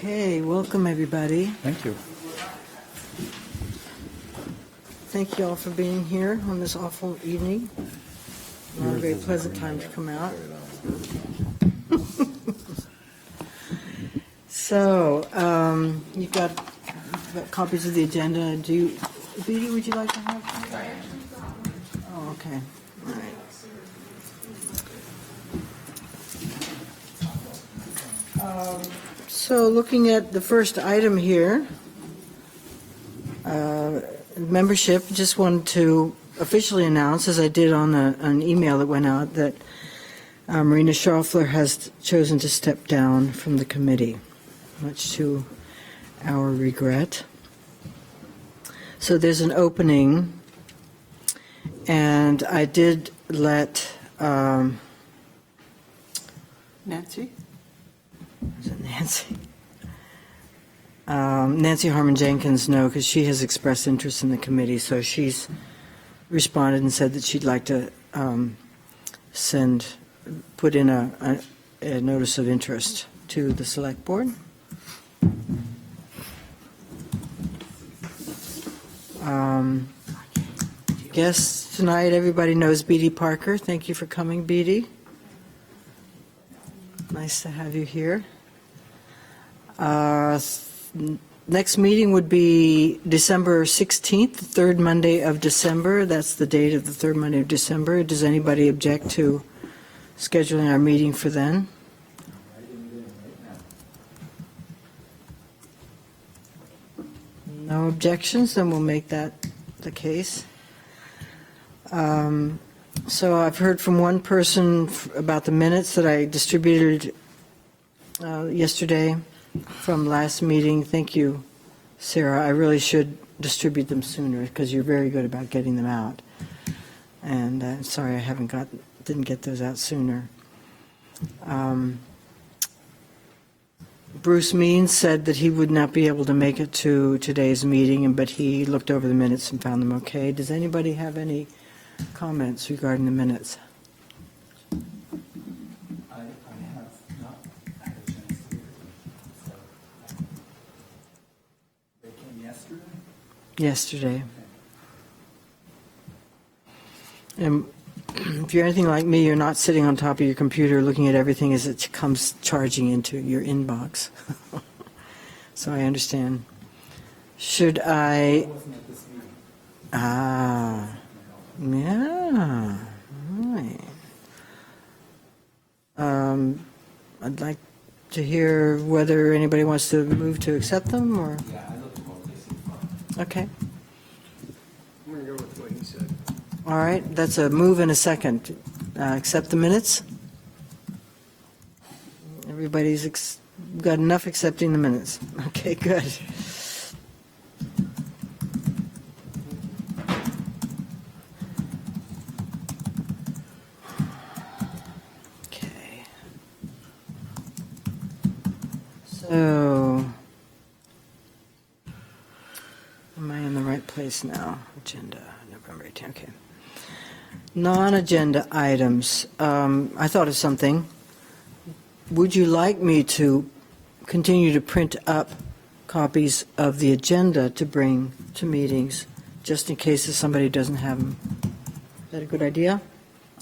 Okay, welcome everybody. Thank you. Thank you all for being here on this awful evening. Not a very pleasant time to come out. So, you've got copies of the agenda. Beatty, would you like to have? Oh, okay. All right. So looking at the first item here, membership, just wanted to officially announce, as I did on an email that went out, that Marina Schaufler has chosen to step down from the committee, much to our regret. So there's an opening, and I did let Nancy? is it Nancy? Nancy Harmon Jenkins know, because she has expressed interest in the committee, so she's responded and said that she'd like to put in a notice of interest to the select board. Guests tonight, everybody knows Beatty Parker. Thank you for coming, Beatty. Nice to have you here. Next meeting would be December 16th, the third Monday of December. That's the date of the third Monday of December. Does anybody object to scheduling our meeting for then? No objections, then we'll make that the case. So I've heard from one person about the minutes that I distributed yesterday from last meeting. Thank you, Sarah. I really should distribute them sooner because you're very good about getting them out. And sorry I didn't get those out sooner. Bruce Means said that he would not be able to make it to today's meeting, but he looked over the minutes and found them okay. Does anybody have any comments regarding the minutes? I have not had a chance to read them. So, they came yesterday? Yesterday. And if you're anything like me, you're not sitting on top of your computer looking at everything as it comes charging into your inbox. So I understand. Should I? Wasn't at this meeting. Yeah. Right. I'd like to hear whether anybody wants to move to accept them, or. Yeah, I looked at both. They seem fine. Okay. I'm going to go with what he said. All right. That's a move and a second. Accept the minutes. Everybody's got enough accepting the minutes. Okay, good. Okay. So, am I in the right place now? Agenda, November 18th. Okay. Non-agenda items. I thought of something. Would you like me to continue to print up copies of the agenda to bring to meetings, just in case if somebody doesn't have them? Is that a good idea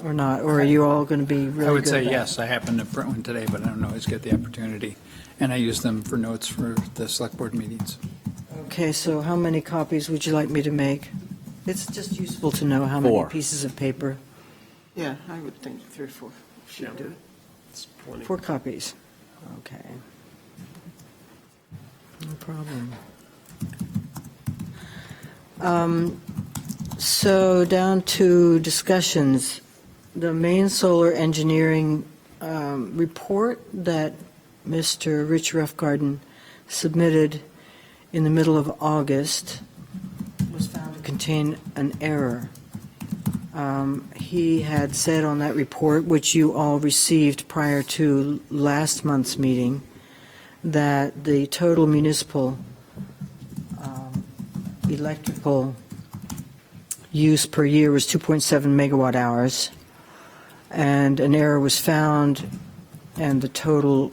or not? Or are you all going to be really good? I would say about it? yes. I happened to print one today, but I don't always get the opportunity. And I use them for notes for the select board meetings. Okay, so how many copies would you like me to make? It's just useful to know how many 4. pieces of paper. Yeah, I would think 3 or 4 should do it. It's plenty. 4 copies. Okay. No problem. So down to discussions. The main solar engineering report that Mr. Rich Roughgarden submitted in the middle of August was found to contain an error. He had said on that report, which you all received prior to last month's meeting, that the total municipal electrical use per year was 2.7 megawatt hours, and an error was found, and the total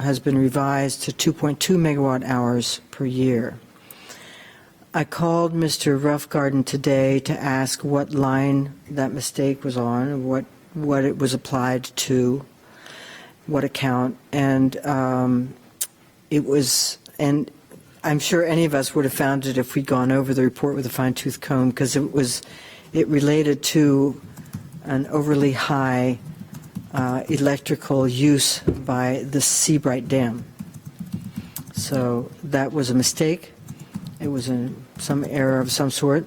has been revised to 2.2 megawatt hours per year. I called Mr. Roughgarden today to ask what line that mistake was on, what it was applied to, what account, and it was, and I'm sure any of us would have found it if we'd gone over the report with a fine-tooth comb, because it related to an overly high electrical use by the Seabright Dam. So that was a mistake. It was some error of some sort.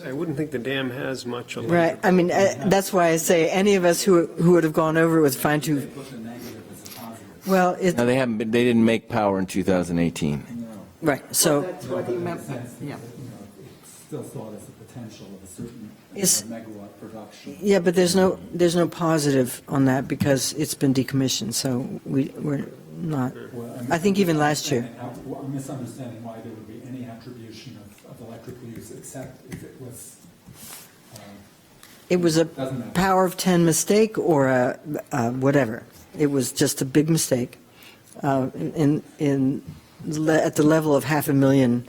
I wouldn't think the dam has much. Right. I mean, that's why I say any of us who would have gone over it with fine-tooth. Well, No, they haven't. They didn't make power in 2018. right. So That's what he meant. Yeah. It's still thought as a potential of a certain megawatt production. yeah, but there's no positive on that because it's been decommissioned. So we're not. I think even last year. I'm misunderstanding why there would be any attribution of electrical use except if it was. It was a Doesn't matter. power of 10 mistake or a whatever. It was just a big mistake at the level of 500,000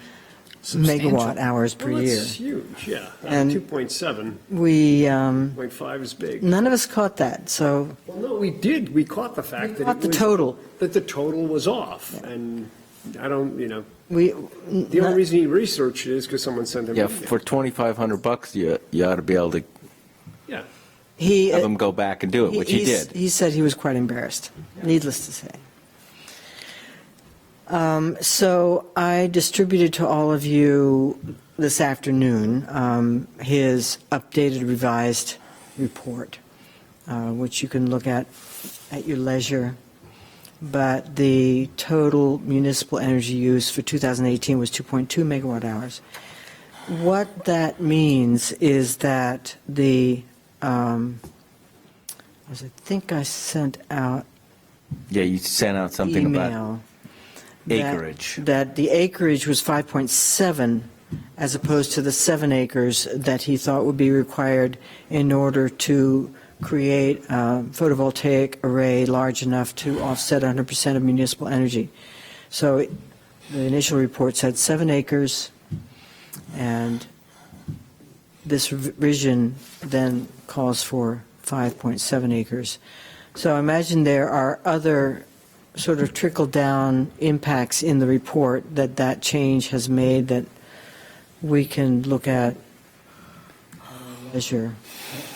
megawatt hours per Well, year. that's huge, yeah. And 2.7, We 0.5 is big. none of us caught that. So Well, no, we did. We caught the fact that caught it the was, total. that the total was off. And I don't, We the only reason he researched it is because someone sent him Yeah, an email. for $2,500, you ought to be able to Yeah. he have them go back and do it, which he did. He said he was quite embarrassed. Needless to say. So I distributed to all of you this afternoon his updated revised report, which you can look at your leisure. But the total municipal energy use for 2018 was 2.2 megawatt hours. What that means is that as I think I sent out Yeah, you sent out something about email acreage. that the acreage was 5.7 as opposed to the 7 acres that he thought would be required in order to create a photovoltaic array large enough to offset 100% of municipal energy. So the initial report said 7 acres, and this revision then calls for 5.7 acres. So I imagine there are other sort of trickle-down impacts in the report that change has made that we can look at measure.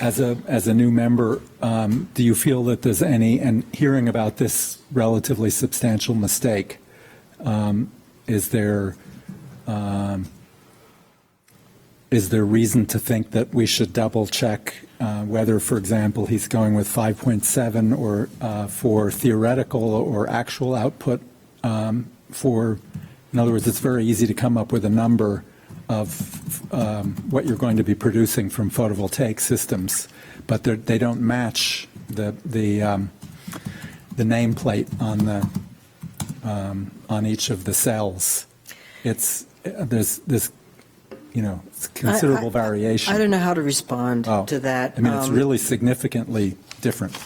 As a new member, do you feel that there's any, and hearing about this relatively substantial mistake, is there reason to think that we should double check whether, for example, he's going with 5.7 or for theoretical or actual output in other words, it's very easy to come up with a number of what you're going to be producing from photovoltaic systems, but they don't match the nameplate on each of the cells. There's it's considerable variation. I don't know how to respond to that. I mean, it's really significantly different.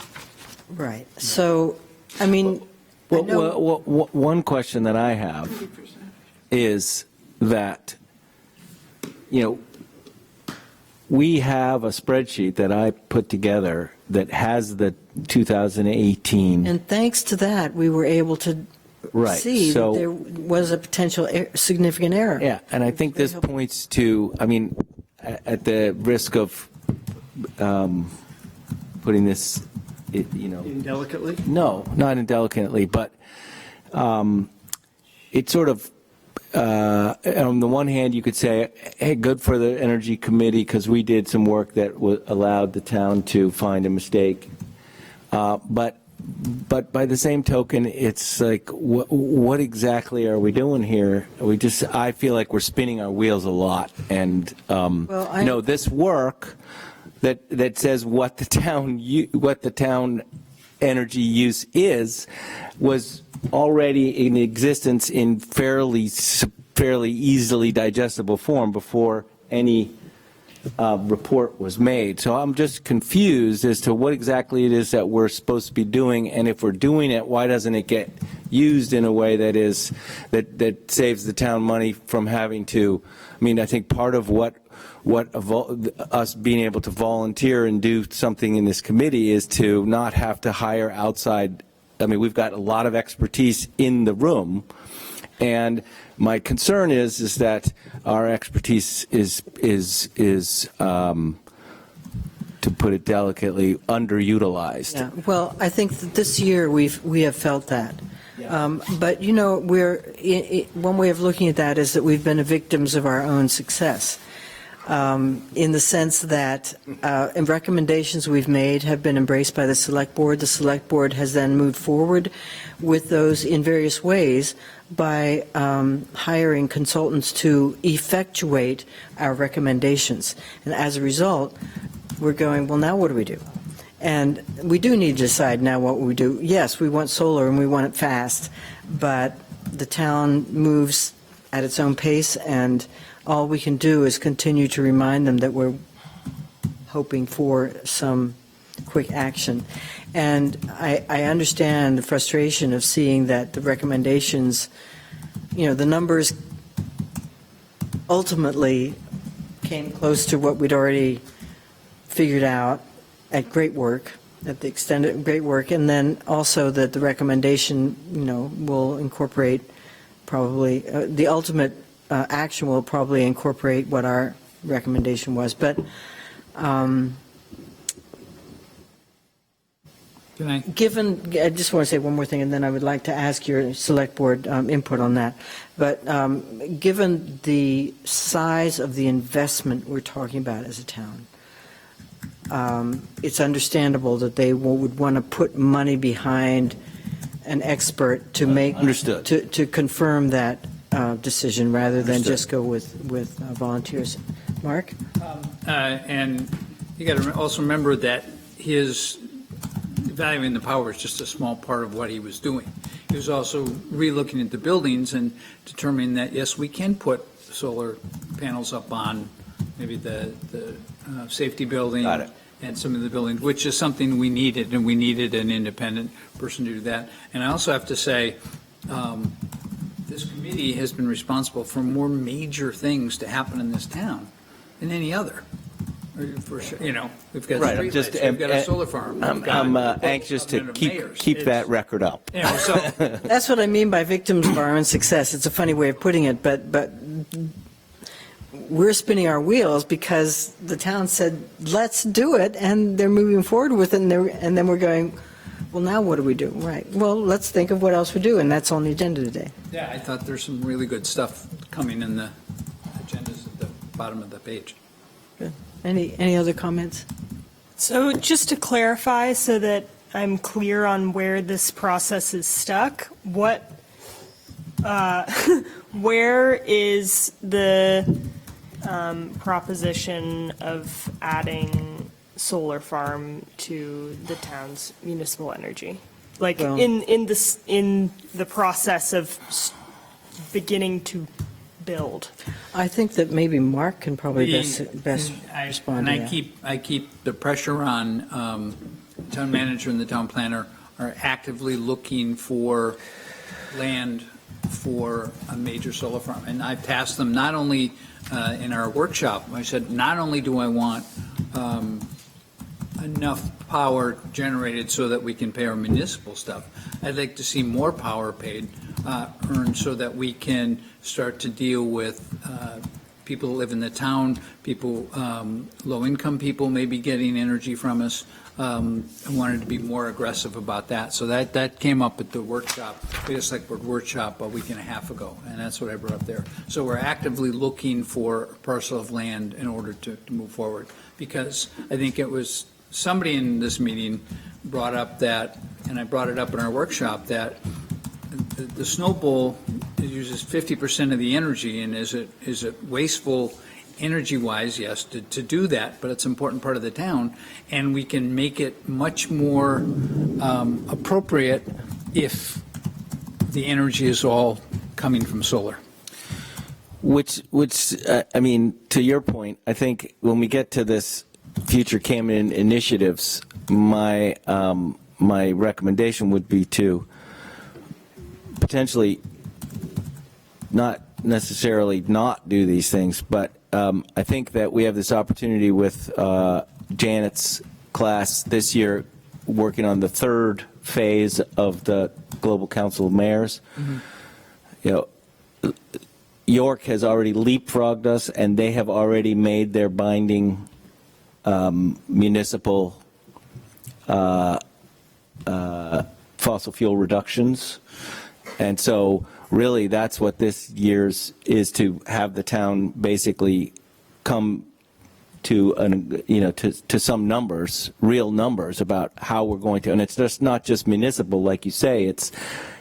Right. So, I mean, I know, Well, one question that I have is that, we have a spreadsheet that I put together that has the 2018. and thanks to that, we were able to Right, see so- that there was a potential significant error. Yeah, and I think this points to, at the risk of putting this, Indelicately? No, not indelicately, but it sort of, on the one hand, you could say, hey, good for the Energy Committee because we did some work that allowed the town to find a mistake. But by the same token, it's like, what exactly are we doing here? I feel like we're spinning our wheels a lot. And, this work that says what the town energy use was already in existence in fairly easily digestible form before any report was made. So I'm just confused as to what exactly it is that we're supposed to be doing, and if we're doing it, why doesn't it get used in a way that saves the town money from having to, I mean, I think part of what us being able to volunteer and do something in this committee is to not have to hire outside. I mean, we've got a lot of expertise in the room, and my concern is that our expertise is to put it delicately, underutilized. Yeah, well, I think that this year we have felt that. But, you know, one way of looking at that is that we've been victims of our own success, in the sense that recommendations we've made have been embraced by the Select Board. The Select Board has then moved forward with those in various ways by hiring consultants to effectuate our recommendations. And as a result, we're going, well, now what do we do? And we do need to decide now what we do. Yes, we want solar and we want it fast, but the town moves at its own pace, and all we can do is continue to remind them that we're hoping for some quick action. And I understand the frustration of seeing that the recommendations, you know, the numbers ultimately came close to what we'd already figured out at great work, at the extended great work, and then also that the recommendation, you know, will incorporate probably, the ultimate action will probably incorporate what our recommendation was. But given, I just want to say one more thing, and then I would like to ask your Select Board input on that. But given the size of the investment we're talking about as a town, it's understandable that they would want to put money behind an expert to make, Understood. to confirm that decision rather than just go with volunteers. Mark? And you got to also remember that his evaluating the power is just a small part of what he was doing. He was also relooking at the buildings and determining that, yes, we can put solar panels up on maybe the safety building. Got it. And some of the buildings, which is something we needed, and we needed an independent person to do that. And I also have to say, this committee has been responsible for more major things to happen in this town than any other. For sure, you know, we've got Right, streetlights, we've got a solar farm. I'm anxious to keep that record up. You know, so That's what I mean by victims of our own success. It's a funny way of putting it, but we're spinning our wheels because the town said, let's do it, and they're moving forward with it, and then we're going, well, now what do we do? Right. Well, let's think of what else we do, and that's on the agenda today. yeah, I thought there's some really good stuff coming in the agendas at the bottom of the page. Good. Any other comments? So just to clarify so that I'm clear on where this process is stuck, where is the proposition of adding solar farm to the town's municipal energy? Like Well- in the process of beginning to build? I think that maybe Mark can probably best respond to And that. I keep the pressure on, the town manager and the town planner are actively looking for land for a major solar farm. And I've tasked them not only in our workshop, I said, not only do I want enough power generated so that we can pay our municipal stuff, I'd like to see more power earned so that we can start to deal with people who live in the town, people, low-income people maybe getting energy from us. I wanted to be more aggressive about that. So that came up at the workshop, the Select Board workshop a week and a half ago, and that's what I brought up there. So we're actively looking for a parcel of land in order to move forward, because I think it was somebody in this meeting brought up that, and I brought it up in our workshop, that the Snow Bowl uses 50% of the energy, and is it wasteful energy-wise? Yes, to do that, but it's an important part of the town, and we can make it much more appropriate if the energy is all coming from solar. I mean, to your point, I think when we get to this future Camden initiatives, my recommendation would be to potentially not necessarily not do these things, but I think that we have this opportunity with Janet's class this year working on the third phase of the Global Council of Mayors. Mm-hmm. You know, York has already leapfrogged us, and they have already made their binding municipal fossil fuel reductions. And so really that's what this year's is, to have the town basically come to to some numbers, real numbers about how we're going to, and it's just not just municipal, like you say, it's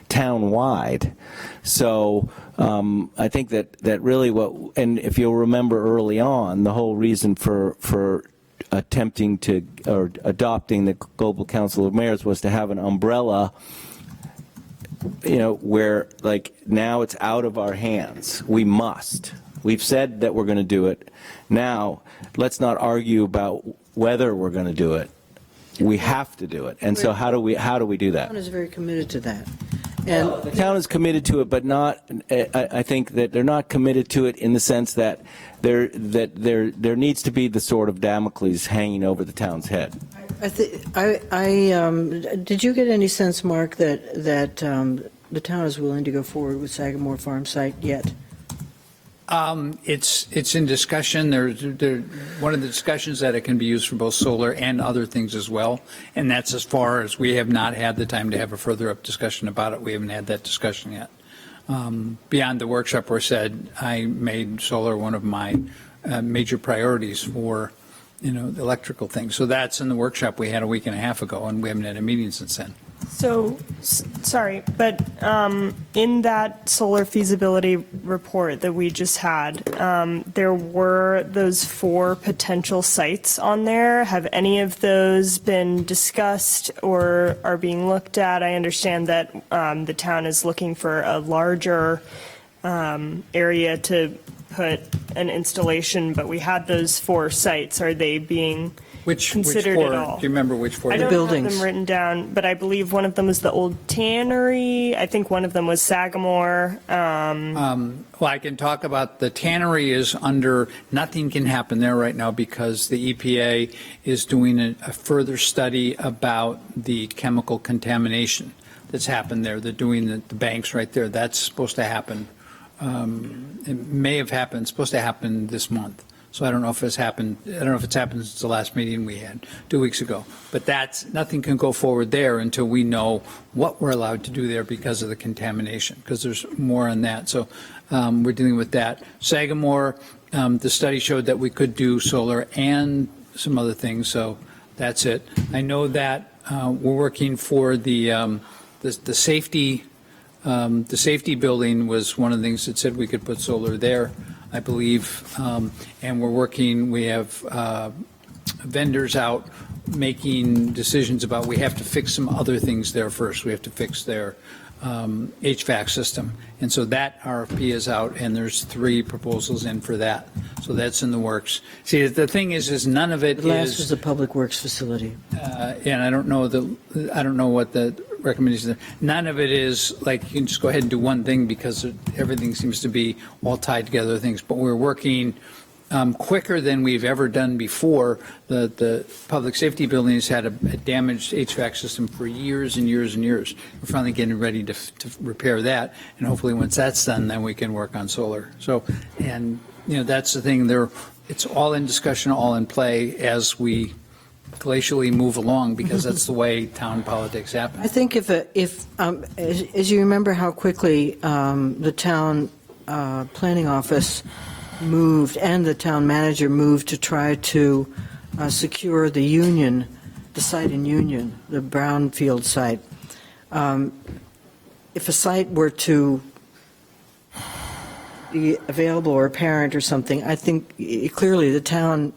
town-wide. So I think that really and if you'll remember early on, the whole reason for attempting to, or adopting the Global Council of Mayors was to have an umbrella, where like now it's out of our hands. We've said that we're going to do it. Now, let's not argue about whether we're going to do it. We have to do it. And so how do we do that? The town is very committed to that. And the town is committed to it, but not. I think that they're not committed to it in the sense that there needs to be the sort of Damocles hanging over the town's head. Did you get any sense, Mark, that the town is willing to go forward with Sagamore Farm site yet? It's in discussion. There one of the discussions that it can be used for both solar and other things as well, and that's as far as we have not had the time to have a further up discussion about it. We haven't had that discussion yet. Beyond the workshop where said I made solar one of my major priorities for the electrical things. So that's in the workshop we had a week and a half ago, and we haven't had a meeting since then. So, sorry, but in that solar feasibility report that we just had, there were those 4 potential sites on there. Have any of those been discussed or are being looked at? I understand that the town is looking for a larger area to put an installation, but we had those 4 sites. Are they being considered at all? Do you remember which 4? I don't buildings. have them written down, but I believe one of them was the old tannery. I think one of them was Sagamore. Well, I can talk about the tannery is under, nothing can happen there right now because the EPA is doing a further study about the chemical contamination that's happened there. They're doing the banks right there. That's supposed to happen. It may have happened, supposed to happen this month. So I don't know if it's happened. I don't know if it's happened since the last meeting we had 2 weeks ago. But nothing can go forward there until we know what we're allowed to do there because of the contamination, because there's more on that. So we're dealing with that. Sagamore, the study showed that we could do solar and some other things. So that's it. I know that we're working for the safety. The safety building was one of the things that said we could put solar there, I believe, and we have vendors out making decisions about, we have to fix some other things there first. We have to fix their HVAC system. And so that RFP is out, and there's 3 proposals in for that. So that's in the works. See, the thing is none of it The last was the Public Works facility. And I don't know what the recommendations are. None of it is like you can just go ahead and do one thing because everything seems to be all tied together things. But we're working quicker than we've ever done before. The public safety building has had a damaged HVAC system for years and years and years. We're finally getting ready to repair that, and hopefully once that's done, then we can work on solar. So, and that's the thing. It's all in discussion, all in play as we glacially move along, because that's the way town politics happen. I think as you remember how quickly the town planning office moved and the town manager moved to try to secure the site in Union, the brownfield site. If a site were to be available or apparent or something, I think clearly the town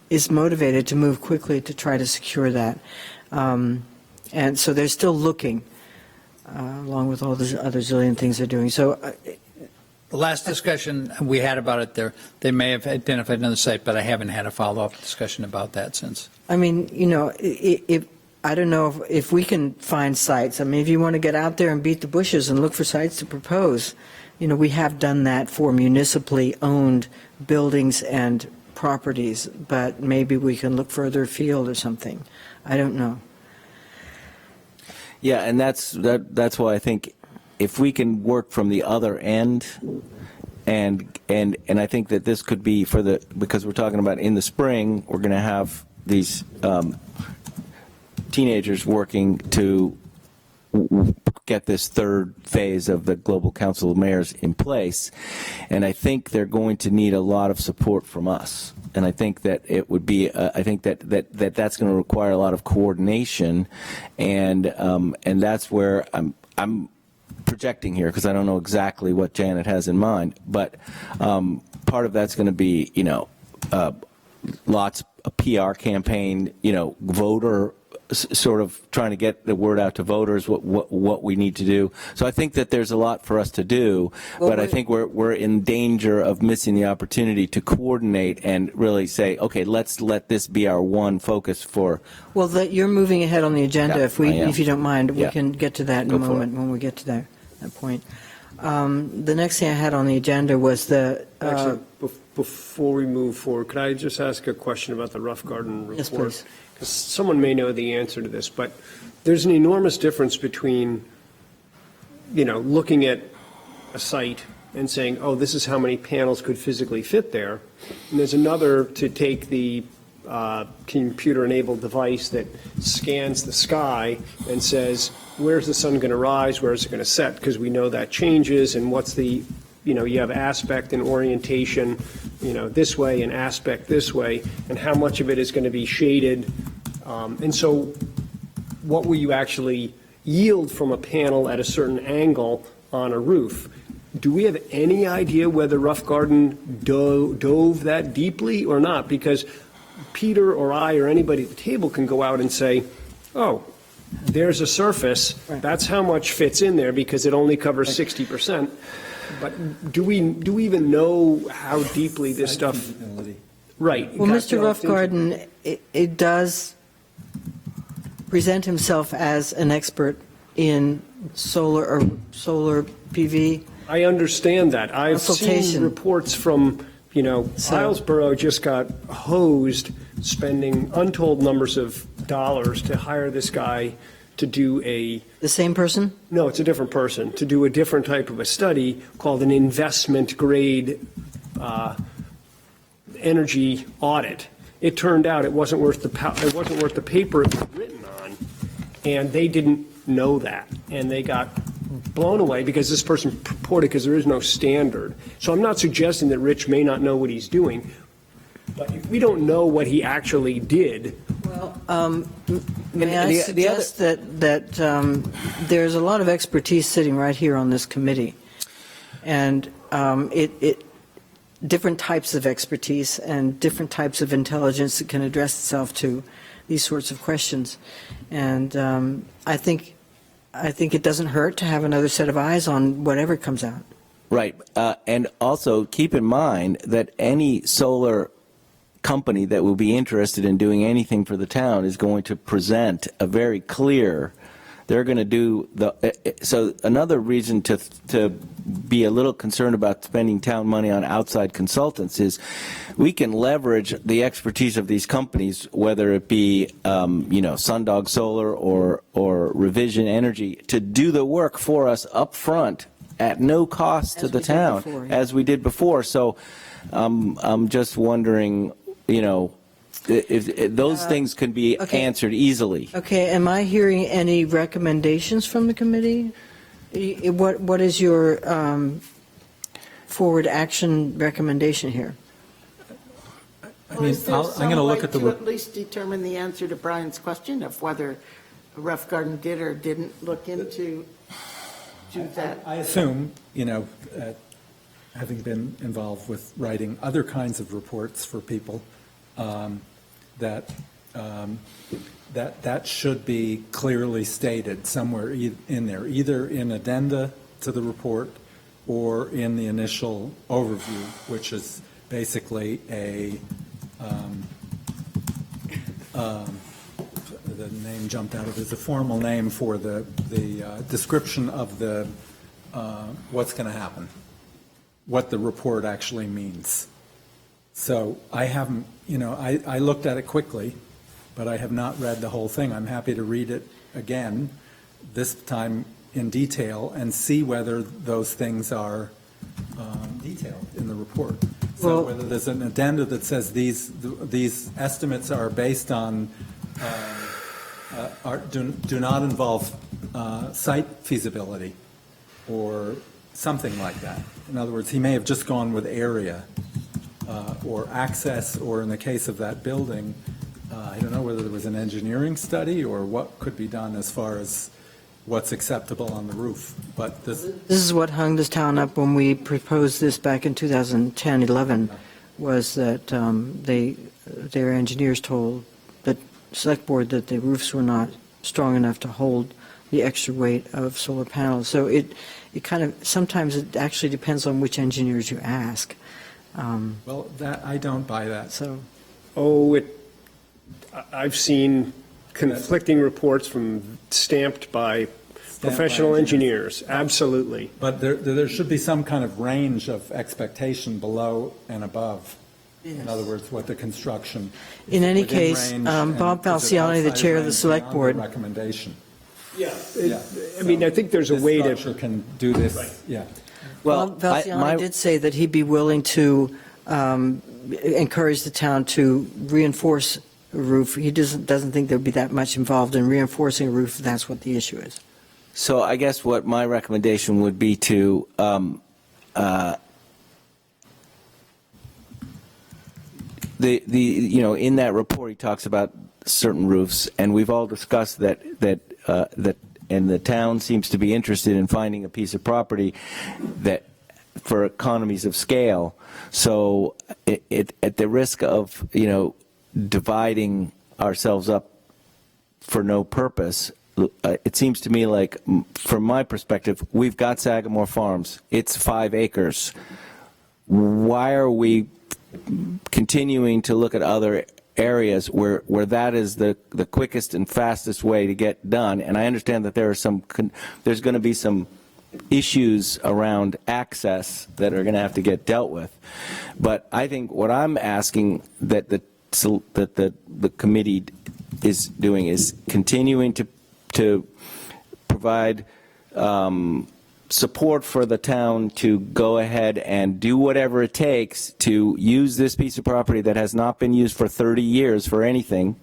is motivated to move quickly to try to secure that. And so they're still looking, along with all the other zillion things they're doing. So The last discussion we had about it there, they may have identified another site, but I haven't had a follow-up discussion about that since. I mean, if, I don't know if we can find sites. I mean, if you want to get out there and beat the bushes and look for sites to propose, we have done that for municipally owned buildings and properties, but maybe we can look further afield or something. I don't know. Yeah, and that's why I think if we can work from the other end, and I think that this could be because we're talking about in the spring, we're going to have these teenagers working to get this third phase of the Global Council of Mayors in place, and I think they're going to need a lot of support from us. And I think that it would be, I think that's going to require a lot of coordination, and that's where I'm projecting here because I don't know exactly what Janet has in mind, but part of that's going to be, lots of PR campaign, voter sort of trying to get the word out to voters what we need to do. So I think that there's a lot for us to do, but I think we're in danger of missing the opportunity to coordinate and really say, okay, let's let this be our one focus for. Well, you're moving ahead on the agenda. Yeah, If you don't mind, we Yeah. can get to that in Go a for moment when we get to that point. The next thing I had on the agenda was Actually, before we move forward, could I just ask a question about the Rough Garden report? Yes, please. Because someone may know the answer to this, but there's an enormous difference between, looking at a site and saying, oh, this is how many panels could physically fit there. And there's another to take the computer-enabled device that scans the sky and says, where's the sun going to rise, where's it going to set? Because we know that changes, and what's the, you have aspect and orientation, this way and aspect this way, and how much of it is going to be shaded. And so what will you actually yield from a panel at a certain angle on a roof? Do we have any idea whether Rough Garden dove that deeply or not? Because Peter or I or anybody at the table can go out and say, oh, there's a surface, that's how much fits in there because it only covers 60%. But do we even know how deeply this stuff? Right. Well, Mr. Rough Garden, it does present himself as an expert in solar PV. I understand that. I've seen Consultation. reports from, Islesboro just got hosed spending untold numbers of dollars to hire this guy to do The same person? No, it's a different person, to do a different type of a study called an investment grade energy audit. It turned out it wasn't worth the paper it was written on, and they didn't know that, and they got blown away because this person purported, because there is no standard. So I'm not suggesting that Rich may not know what he's doing, but if we don't know what he actually did. Well, may I suggest that there's a lot of expertise sitting right here on this committee, and different types of expertise and different types of intelligence that can address itself to these sorts of questions. And I think it doesn't hurt to have another set of eyes on whatever comes out. Right. And also keep in mind that any solar company that will be interested in doing anything for the town is going to present a very clear, they're going to do so another reason to be a little concerned about spending town money on outside consultants is we can leverage the expertise of these companies, whether it be, Sundog Solar or Revision Energy, to do the work for us up front at no cost to the town, as we did before. So I'm just wondering, if those things can be answered easily. Okay, am I hearing any recommendations from the committee? What is your forward action recommendation here? I mean, I'm going to look at the. At least determine the answer to Brian's question of whether Rough Garden did or didn't look into that. I assume, having been involved with writing other kinds of reports for people, that should be clearly stated somewhere in there, either in addenda to the report or in the initial overview, which is basically the name jumped out of it, is a formal name for the description of the what's going to happen, what the report actually means. So I haven't, I looked at it quickly, but I have not read the whole thing. I'm happy to read it again, this time in detail, and see whether those things are detailed in the report. So whether there's an addenda that says these estimates are based on, do not involve site feasibility or something like that. In other words, he may have just gone with area or access, or in the case of that building, I don't know whether there was an engineering study or what could be done as far as what's acceptable on the roof. But this is what hung this town up when we proposed this back in 2010-11, was that their engineers told the select board that the roofs were not strong enough to hold the extra weight of solar panels. So it kind of, sometimes it actually depends on which engineers you ask. well, that I don't buy that. So, I've seen conflicting reports stamped by professional engineers, absolutely. But there should be some kind of range of expectation below and above. In other words, what the construction. in any within case, range, and Bob is it Falciani, the outside chair of the range select beyond board, recommendation. Yeah. Yeah. I mean, I think there's a way This structure to, can do this, Right. yeah. Bob Falciani did say that he'd be willing to encourage the town to reinforce a roof. He doesn't think there'd be that much involved in reinforcing a roof if that's what the issue is. So I guess what my recommendation would be to in that report he talks about certain roofs, and we've all discussed that and the town seems to be interested in finding a piece of property that for economies of scale. So at the risk of dividing ourselves up for no purpose, it seems to me like, from my perspective, we've got Sagamore Farms. It's 5 acres. Why are we continuing to look at other areas where that is the quickest and fastest way to get done? And I understand that there's going to be some issues around access that are going to have to get dealt with. But I think what I'm asking that the committee is doing is continuing to provide support for the town to go ahead and do whatever it takes to use this piece of property that has not been used for 30 years for anything,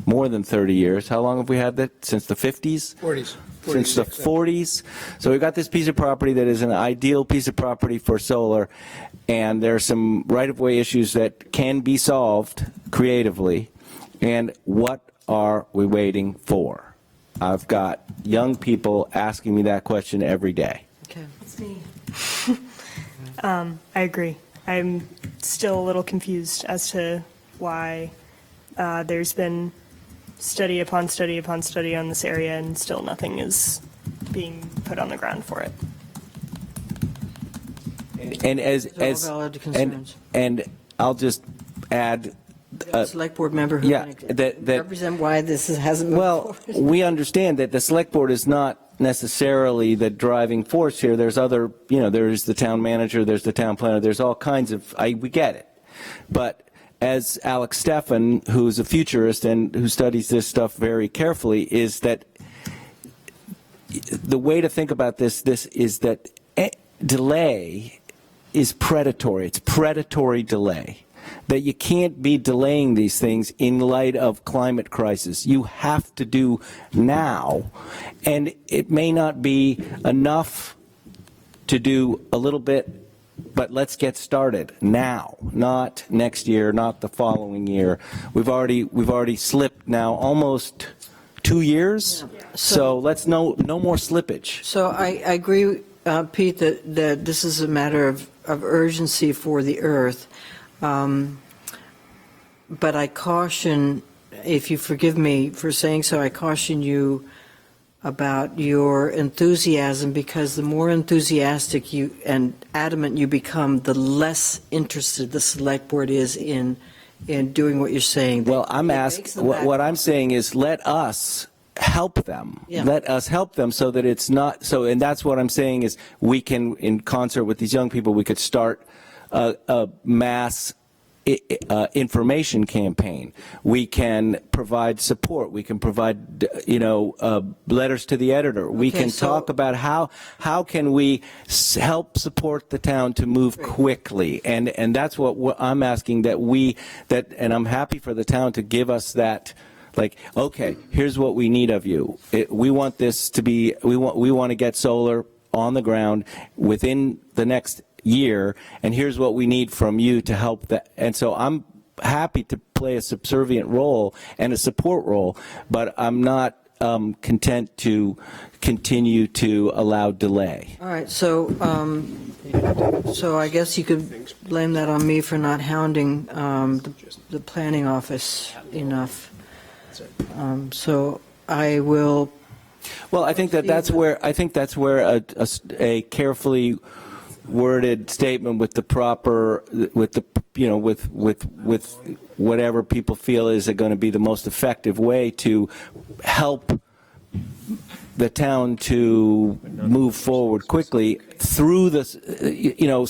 more than 30 years. How long have we had that? Since the 50s? 40s. Since the 40s. So we've got this piece of property that is an ideal piece of property for solar, and there are some right-of-way issues that can be solved creatively. And what are we waiting for? I've got young people asking me that question every day. Okay. It's me. I agree. I'm still a little confused as to why there's been study upon study upon study on this area and still nothing is being put on the ground for it. And Those are all valid concerns. and I'll just add. Select board member who Yeah, can that represent why this hasn't moved Well, forward. we understand that the select board is not necessarily the driving force here. There's other, there's the town manager, there's the town planner, there's all kinds of, we get it. But as Alex Steffen, who's a futurist and who studies this stuff very carefully, is that the way to think about this is that delay is predatory. It's predatory delay. That you can't be delaying these things in light of climate crisis. You have to do now, and it may not be enough to do a little bit, but let's get started now, not next year, not the following year. We've already slipped now almost 2 years, so let's no more slippage. So I agree, Pete, that this is a matter of urgency for the earth. But I caution, if you forgive me for saying so, I caution you about your enthusiasm, because the more enthusiastic you and adamant you become, the less interested the select board is in doing what you're saying. Well, I'm It asking, makes them what I'm act- saying is let us help them. Yeah. Let us help them so that it's not, so, and that's what I'm saying is we can, in concert with these young people, we could start a mass information campaign. We can provide support. We can provide, letters to the editor. We Okay, can so- talk about how can we help support the town to move quickly. And that's what I'm asking and I'm happy for the town to give us that. Like, okay, here's what we need of you. We want this to be, we want to get solar on the ground within the next year, and here's what we need from you to help that. And so I'm happy to play a subservient role and a support role, but I'm not content to continue to allow delay. All right, so I guess you could blame that on me for not hounding the planning office enough. So I will. Well, I think that's where a carefully worded statement with the proper, with whatever people feel is going to be the most effective way to help the town to move forward quickly through this,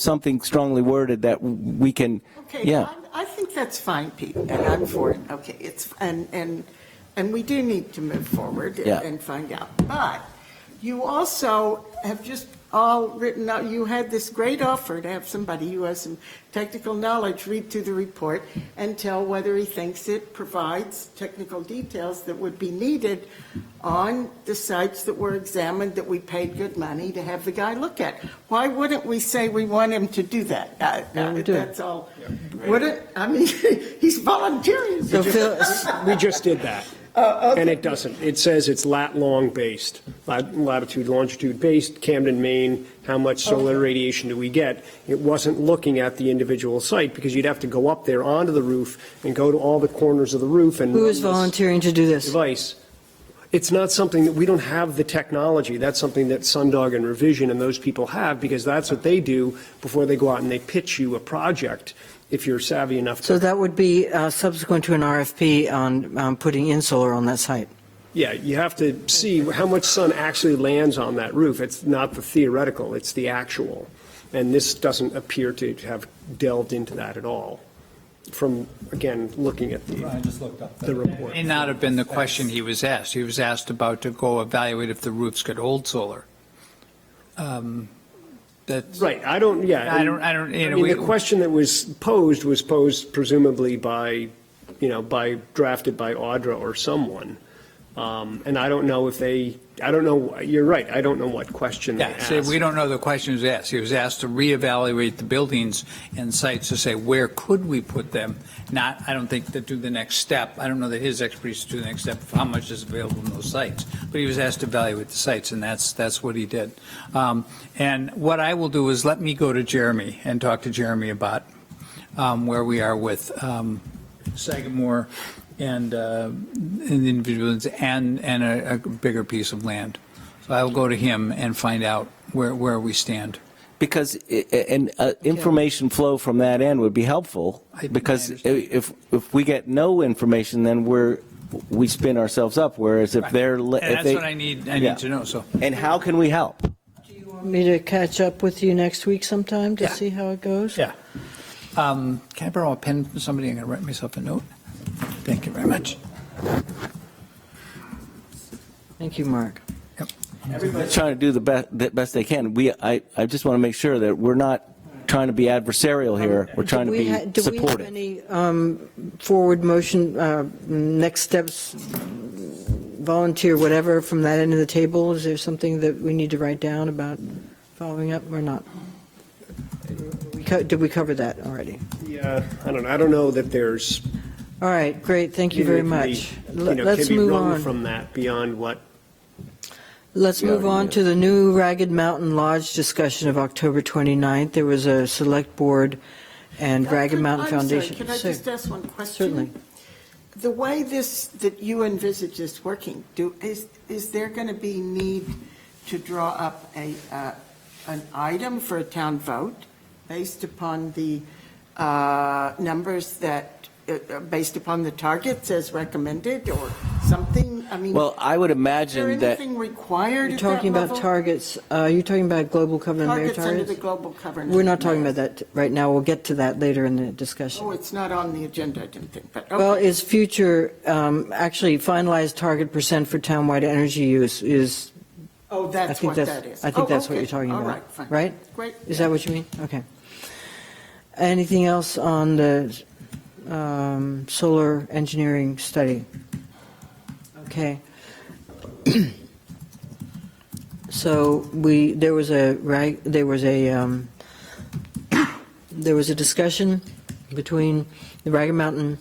something strongly worded that we can, Okay, yeah. I think that's fine, Pete, and I'm for it. Okay, it's, and we do need to move forward Yeah. and find out. But you also have just all written out, you had this great offer to have somebody who has some technical knowledge read through the report and tell whether he thinks it provides technical details that would be needed on the sites that were examined, that we paid good money to have the guy look at. Why wouldn't we say we want him to do that? Yeah, we do. That's all. Wouldn't, I mean, he's volunteering. So Phil, We just did that. Okay. And it doesn't. It says it's lat-long based, latitude, longitude based, Camden, Maine, how much solar radiation do we get? It wasn't looking at the individual site, because you'd have to go up there onto the roof and go to all the corners of the roof and. who run is this volunteering to do this? Device. It's not something that, we don't have the technology. That's something that Sundog and Revision and those people have, because that's what they do before they go out and they pitch you a project, if you're savvy enough to. So that would be subsequent to an RFP on putting in solar on that site. Yeah, you have to see how much sun actually lands on that roof. It's not the theoretical, it's the actual. And this doesn't appear to have delved into that at all, from, again, looking at I just looked up the report. May not have been the question he was asked. He was asked about to go evaluate if the roofs could hold solar. That's. Right, I don't, yeah. I don't, I mean, the question that was posed presumably by, drafted by Audra or someone. And I don't know if you're right, I don't know what question they Yeah, asked. so we don't know the question he was asked. He was asked to reevaluate the buildings and sites to say, where could we put them? Not, I don't think to do the next step. I don't know that his expertise to do the next step of how much is available in those sites. But he was asked to evaluate the sites, and that's what he did. And what I will do is let me go to Jeremy and talk to Jeremy about where we are with Sagamore and individuals and a bigger piece of land. So I will go to him and find out where we stand. Because information flow from that end would be helpful, I because understand. if we get no information, then we spin ourselves up, whereas if they're. And that's what I need to know, so. And how can we help? Want me to catch up with you next week sometime to Yeah. see how it goes? Yeah. Can I borrow a pen from somebody? I'm going to write myself a note. Thank you very much. Thank you, Mark. Everybody's trying to do the best they can. I just want to make sure that we're not trying to be adversarial here. We're trying to be Do we have supportive. any forward motion, next steps, volunteer, whatever, from that end of the table? Is there something that we need to write down about following up or not? Did we cover that already? Yeah, I don't know that there's. All right, great, thank you very much. Let's can be move run on. from that beyond what. Let's move on to the new Ragged Mountain Lodge discussion of October 29th. There was a select board and Ragged Mountain I'm sorry, Foundation. can I just ask one question? Certainly. the way that you envisage this working, is there going to be need to draw up an item for a town vote based upon the numbers based upon the targets as recommended or something? I mean, Well, I would is there imagine that, anything required You're at that talking about level? targets, you're talking about global covenant mayor Targets under the targets? global covenant. We're not talking mayor. about that right now. We'll get to that later in the discussion. Oh, it's not on the agenda, I didn't think, but okay. Well, is future, actually finalized target percent for townwide energy use is, Oh, I that's think what that's, that is. I think Oh, that's what okay. you're talking All about. right, fine. Right? Great. Is that what you mean? Okay. Anything else on the solar engineering study? Okay. So there was a discussion between the Ragged Mountain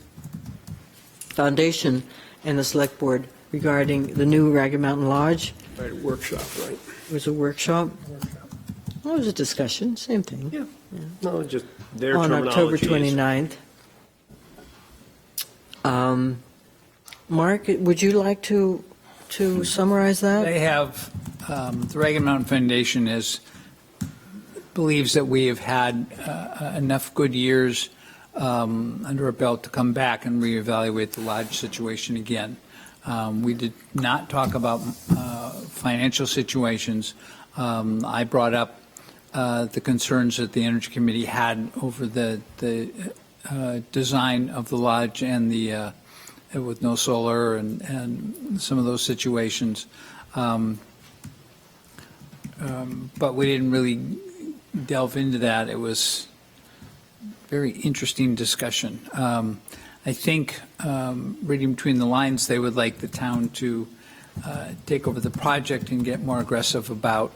Foundation and the Select Board regarding the new Ragged Mountain Lodge. Right, workshop, right? It was a workshop. Well, it was a discussion, same thing. Yeah. No, just their On October terminology is- 29th. Mark, would you like to summarize that? They have, the Ragged Mountain Foundation believes that we have had enough good years under our belt to come back and reevaluate the lodge situation again. We did not talk about financial situations. I brought up the concerns that the Energy Committee had over the design of the lodge and the with no solar and some of those situations. But we didn't really delve into that. It was very interesting discussion. I think, reading between the lines, they would like the town to take over the project and get more aggressive about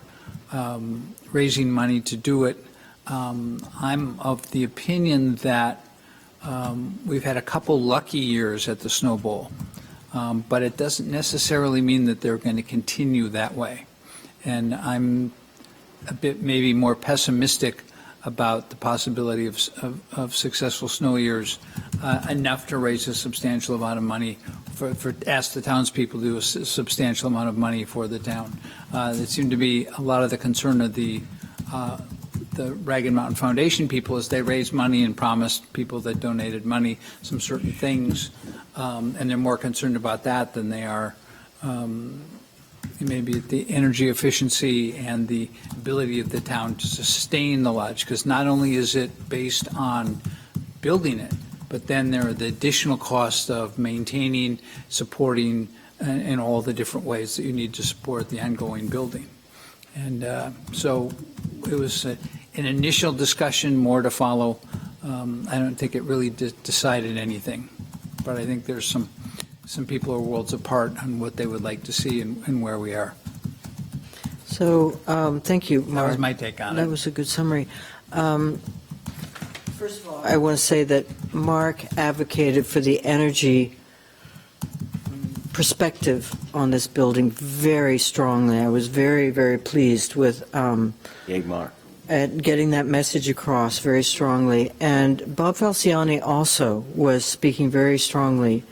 raising money to do it. I'm of the opinion that we've had a couple lucky years at the Snow Bowl, but it doesn't necessarily mean that they're going to continue that way. And I'm a bit maybe more pessimistic about the possibility of successful snow years, enough to raise a substantial amount of money, ask the townspeople to do a substantial amount of money for the town. It seemed to be a lot of the concern of the Ragged Mountain Foundation people is they raised money and promised people that donated money some certain things, and they're more concerned about that than they are maybe the energy efficiency and the ability of the town to sustain the lodge, because not only is it based on building it, but then there are the additional costs of maintaining, supporting, in all the different ways that you need to support the ongoing building. And so it was an initial discussion, more to follow. I don't think it really decided anything, but I think there's some people are worlds apart on what they would like to see and where we are. So, thank you, That Mark. was my take on it. That was a good summary. First of all, I want to say that Mark advocated for the energy perspective on this building very strongly. I was very, very pleased with Mark. at getting that message across very strongly. And Bob Falciani also was speaking very strongly.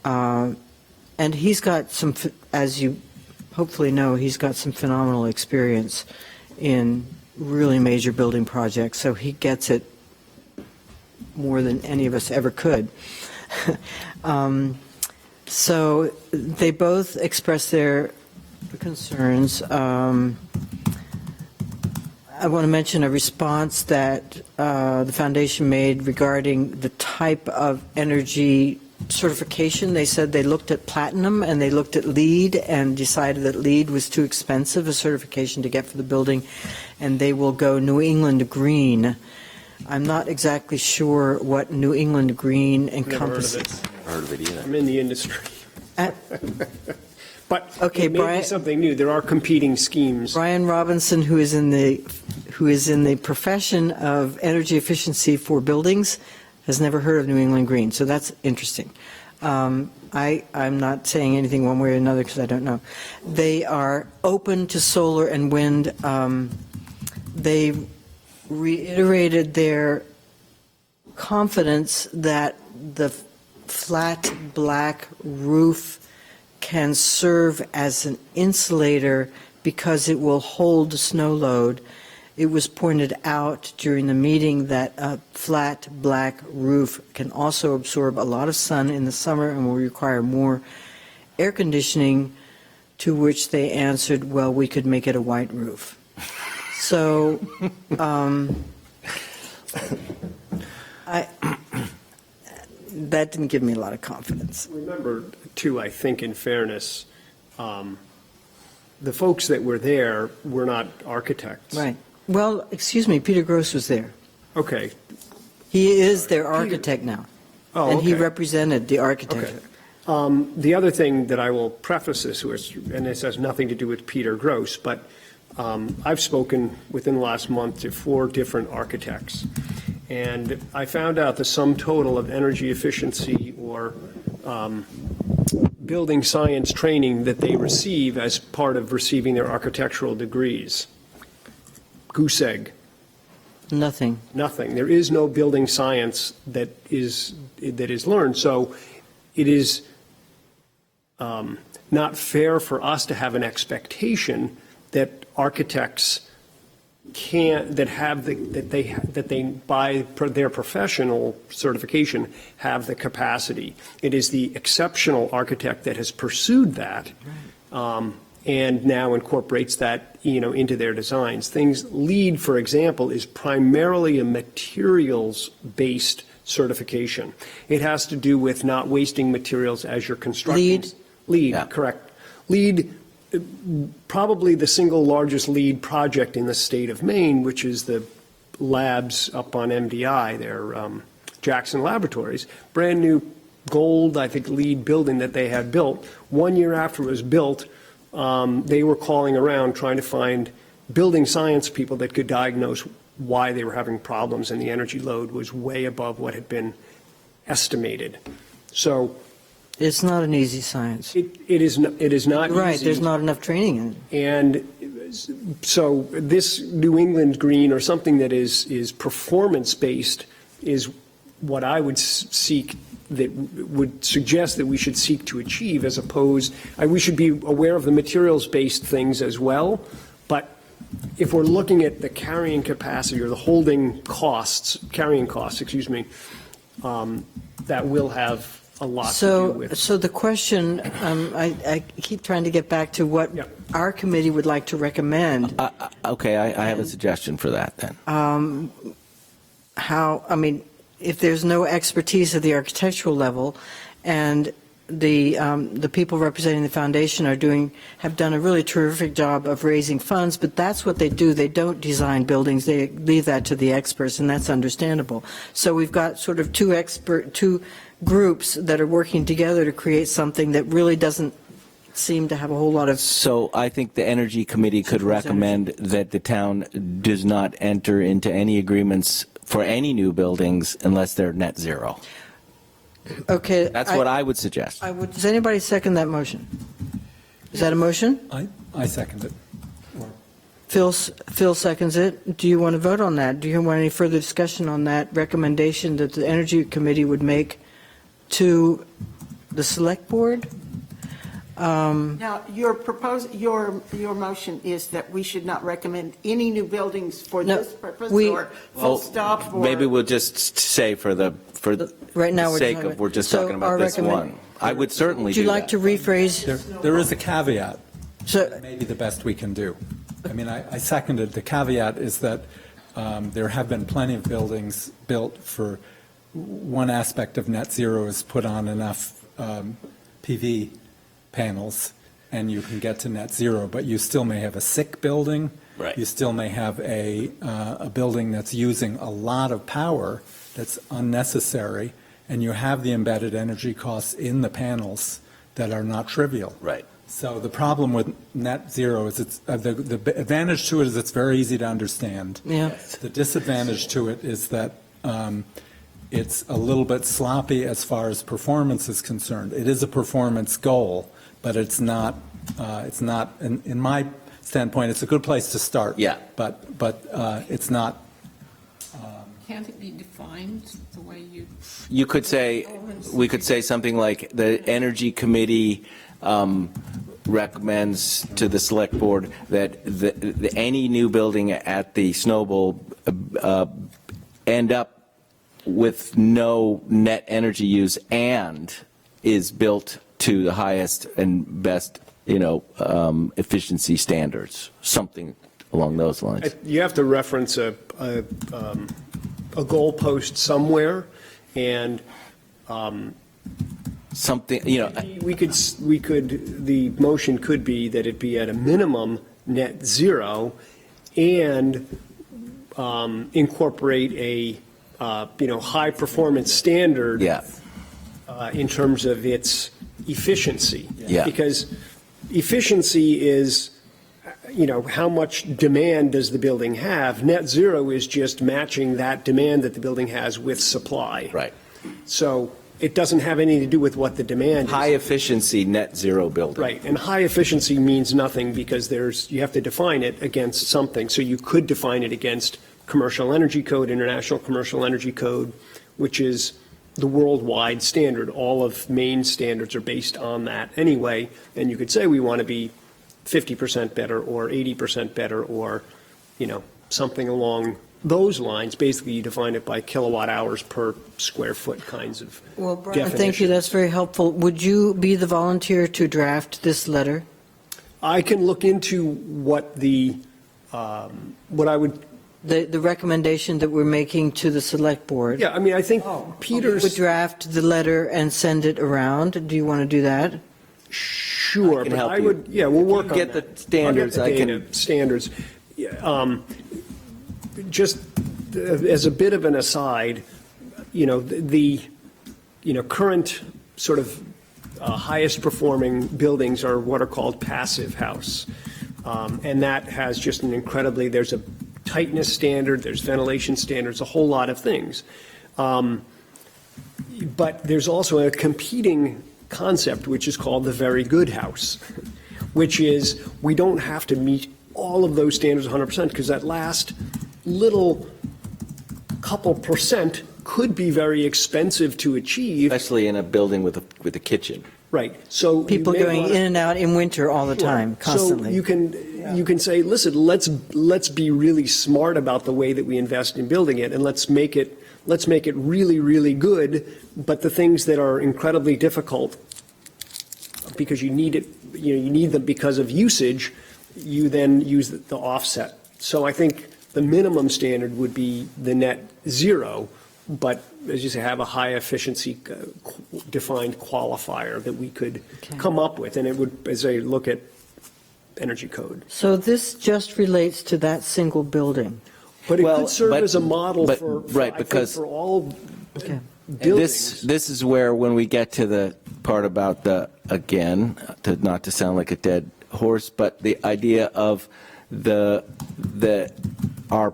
And he's got some, as you hopefully know, he's got some phenomenal experience in really major building projects, so he gets it more than any of us ever could. So they both expressed their concerns. I want to mention a response that the foundation made regarding the type of energy certification. They said they looked at platinum and they looked at LEED and decided that LEED was too expensive a certification to get for the building, and they will go New England Green. I'm not exactly sure what New England Green encompasses. Never heard of it. Heard of it either. I'm in the industry. Uh, But Okay, it may Brian- be something new. There are competing schemes. Brian Robinson, who is in the profession of energy efficiency for buildings, has never heard of New England Green, so that's interesting. I'm not saying anything one way or another because I don't know. They are open to solar and wind. They reiterated their confidence that the flat black roof can serve as an insulator because it will hold the snow load. It was pointed out during the meeting that a flat black roof can also absorb a lot of sun in the summer and will require more air conditioning, to which they answered, well, we could make it a white roof. So that didn't give me a lot of confidence. Remember, too, I think in fairness, the folks that were there were not architects. Right. Well, excuse me, Peter Gross was there. Okay. He is their architect now. Oh, And he okay. represented the architecture. The other thing that I will preface this with, and this has nothing to do with Peter Gross, but I've spoken within the last month to 4 different architects, and I found out the sum total of energy efficiency or building science training that they receive as part of receiving their architectural degrees. Goose egg. Nothing. Nothing. There is no building science that is learned. So it is not fair for us to have an expectation that architects that they by their professional certification have the capacity. It is the exceptional architect that has pursued that. And now incorporates that, into their designs. LEED, for example, is primarily a materials-based certification. It has to do with not wasting materials as you're constructing. LEED, Yeah. correct. LEED, probably the single largest LEED project in the state of Maine, which is the labs up on MDI, their Jackson Laboratories, brand new gold, I think, LEED building that they had built. 1 year after it was built, they were calling around trying to find building science people that could diagnose why they were having problems, and the energy load was way above what had been estimated. So It's not an easy science. it is not easy. Right, there's not enough training in it. And so this New England green, or something that is performance-based, is what I would seek, that would suggest that we should seek to achieve, as opposed, we should be aware of the materials-based things as well, but if we're looking at the carrying capacity or the carrying costs, that will have a lot to do with. So the question, I keep trying to get back to what Yeah. our committee would like to recommend. Okay, I have a suggestion for that then. If there's no expertise at the architectural level, and the people representing the foundation have done a really terrific job of raising funds, but that's what they do. They don't design buildings. They leave that to the experts, and that's understandable. So we've got sort of two groups that are working together to create something that really doesn't seem to have a whole lot of. So I think the Energy Committee could recommend that the town does not enter into any agreements for any new buildings unless they're net zero. Okay. That's what I would suggest. Does anybody second that motion? Is that a motion? I second it. Phil seconds it. Do you want to vote on that? Do you want any further discussion on that recommendation that the Energy Committee would make to the Select Board? Now, your motion is that we should not recommend any new buildings for No, this purpose, we- or full stop, or? Maybe we'll just say for the Right now, we're sake talking of, we're just so talking our about this recommend- one. I would certainly Would you do like that. to rephrase? There is a caveat. So, Maybe the best we can do. I mean, I seconded, the caveat is that there have been plenty of buildings built for one aspect of net zero is put on enough PV panels and you can get to net zero, but you still may have a sick building. Right. You still may have a building that's using a lot of power that's unnecessary, and you have the embedded energy costs in the panels that are not trivial. Right. So the problem with net zero is the advantage to it is it's very easy to understand. yeah. The disadvantage to it is that it's a little bit sloppy as far as performance is concerned. It is a performance goal, but it's not, in my standpoint, it's a good place to start. Yeah. But it's not Can't it be defined the way you? You could say, we could say something like the Energy Committee recommends to the Select Board that any new building at the Snowball end up with no net energy use and is built to the highest and best, efficiency standards, something along those lines. You have to reference a goalpost somewhere, and something, we could, the motion could be that it be at a minimum net zero and incorporate a, high performance standard yeah. in terms of its efficiency. Yeah. Because efficiency is, how much demand does the building have? Net zero is just matching that demand that the building has with supply. Right. So it doesn't have anything to do with what the demand is. High efficiency net zero building. Right, and high efficiency means nothing because you have to define it against something. So you could define it against Commercial Energy Code, International Commercial Energy Code, which is the worldwide standard. All of Maine's standards are based on that anyway. And you could say we want to be 50% better or 80% better or, something along those lines. Basically, you define it by kilowatt hours per square foot kinds of Well, Brian, thank you. definitions. That's very helpful. Would you be the volunteer to draft this letter? I can look into what what I would, The recommendation that we're making to the Select Board? yeah, I mean, I think Would Peter's, draft the letter and send it around? Do you want to do that? sure, I can but help I you. would, yeah, we'll work on Get that. the standards, I'll I get the can. data standards. Yeah, just as a bit of an aside, the current sort of highest performing buildings are what are called passive house. And that has just there's a tightness standard, there's ventilation standards, a whole lot of things. But there's also a competing concept, which is called the very good house, which is we don't have to meet all of those standards 100% because that last little couple percent could be very expensive to achieve. Especially in a building with a kitchen. Right. So People you may going wanna- in and out in winter all the time, constantly. So you can say, listen, let's be really smart about the way that we invest in building it, and let's make it really, really good. But the things that are incredibly difficult because you need it, you need them because of usage, you then use the offset. So I think the minimum standard would be the net zero, but as you say, have a high efficiency defined qualifier that we could come up with, and it would, as I look at energy code. So this just relates to that single building? But it Well, could serve but- as a model but- for right, I think, because- for all Okay. buildings. This is where, when we get to the part about not to sound like a dead horse, but the idea of our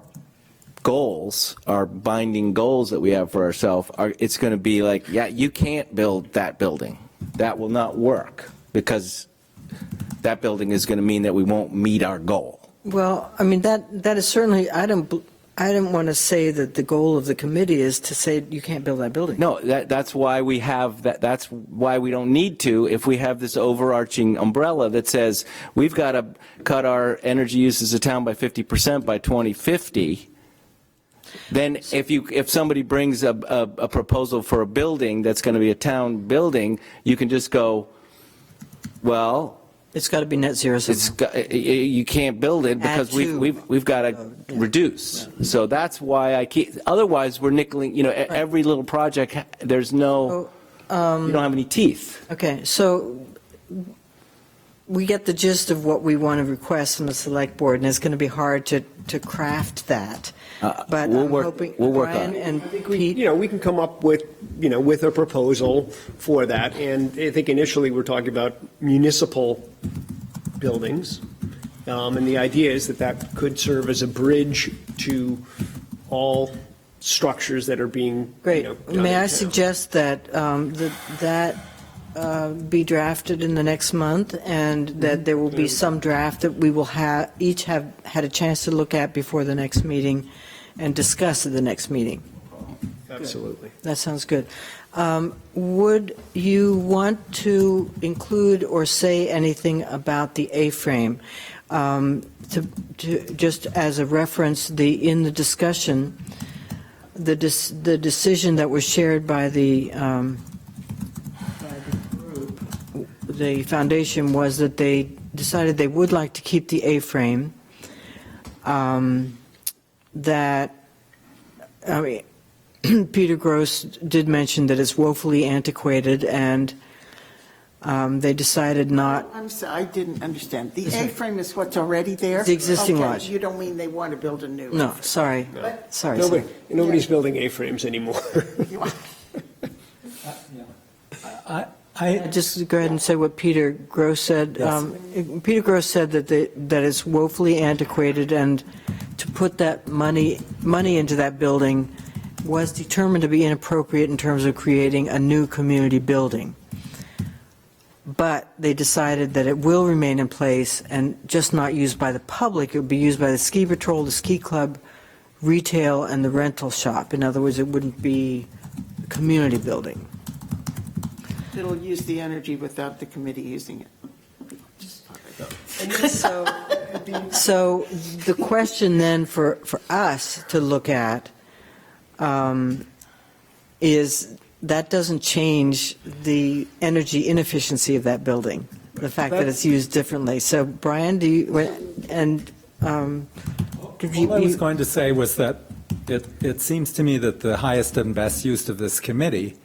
goals, our binding goals that we have for ourselves, it's going to be like, yeah, you can't build that building. That will not work because that building is going to mean that we won't meet our goal. Well, I mean, that is certainly, I don't want to say that the goal of the committee is to say you can't build that building. No, that's why we have that. That's why we don't need to if we have this overarching umbrella that says we've got to cut our energy use as a town by 50% by 2050. Then if somebody brings a proposal for a building that's going to be a town building, you can just go, well, It's got to be net zero somehow. you can't build it because Add to. we've got to reduce. So that's why I keep. Otherwise, we're nickeling. Every little project. There's no. You don't have any teeth. Okay, so we get the gist of what we want to request from the Select Board, and it's going to be hard to craft that. But we'll I'm work- hoping we'll work Brian on it. and We Pete, can come up with a proposal for that. And I think initially we're talking about municipal buildings. And the idea is that could serve as a bridge to all structures that are being, great. done May in I town. suggest that that be drafted in the next month, and that there will be some draft that we will each have had a chance to look at before the next meeting, and discuss at the next meeting. Absolutely. That sounds good. Would you want to include or say anything about the A-frame? Just as a reference, in the discussion, the decision that was shared by the group, the foundation, was that they decided they would like to keep the A-frame. Peter Gross did mention that it's woefully antiquated, and they decided not. I'm sorry, I didn't understand. The A-frame is what's already there? The existing Okay, lodge. You don't mean they want to build a new? No, sorry. Sorry. Nobody's building A-frames anymore. Just go ahead and say what Peter Gross said. Yes. Peter Gross said that it's woefully antiquated, and to put that money into that building was determined to be inappropriate in terms of creating a new community building. But they decided that it will remain in place and just not used by the public. It would be used by the ski patrol, the ski club, retail, and the rental shop. In other words, it wouldn't be a community building. It'll use the energy without the committee using it. So the question then for us to look at is that doesn't change the energy inefficiency of that building, the fact that it's used differently. So Brian, do you, and did you? All I was going to say was that it seems to me that the highest and best use of this committee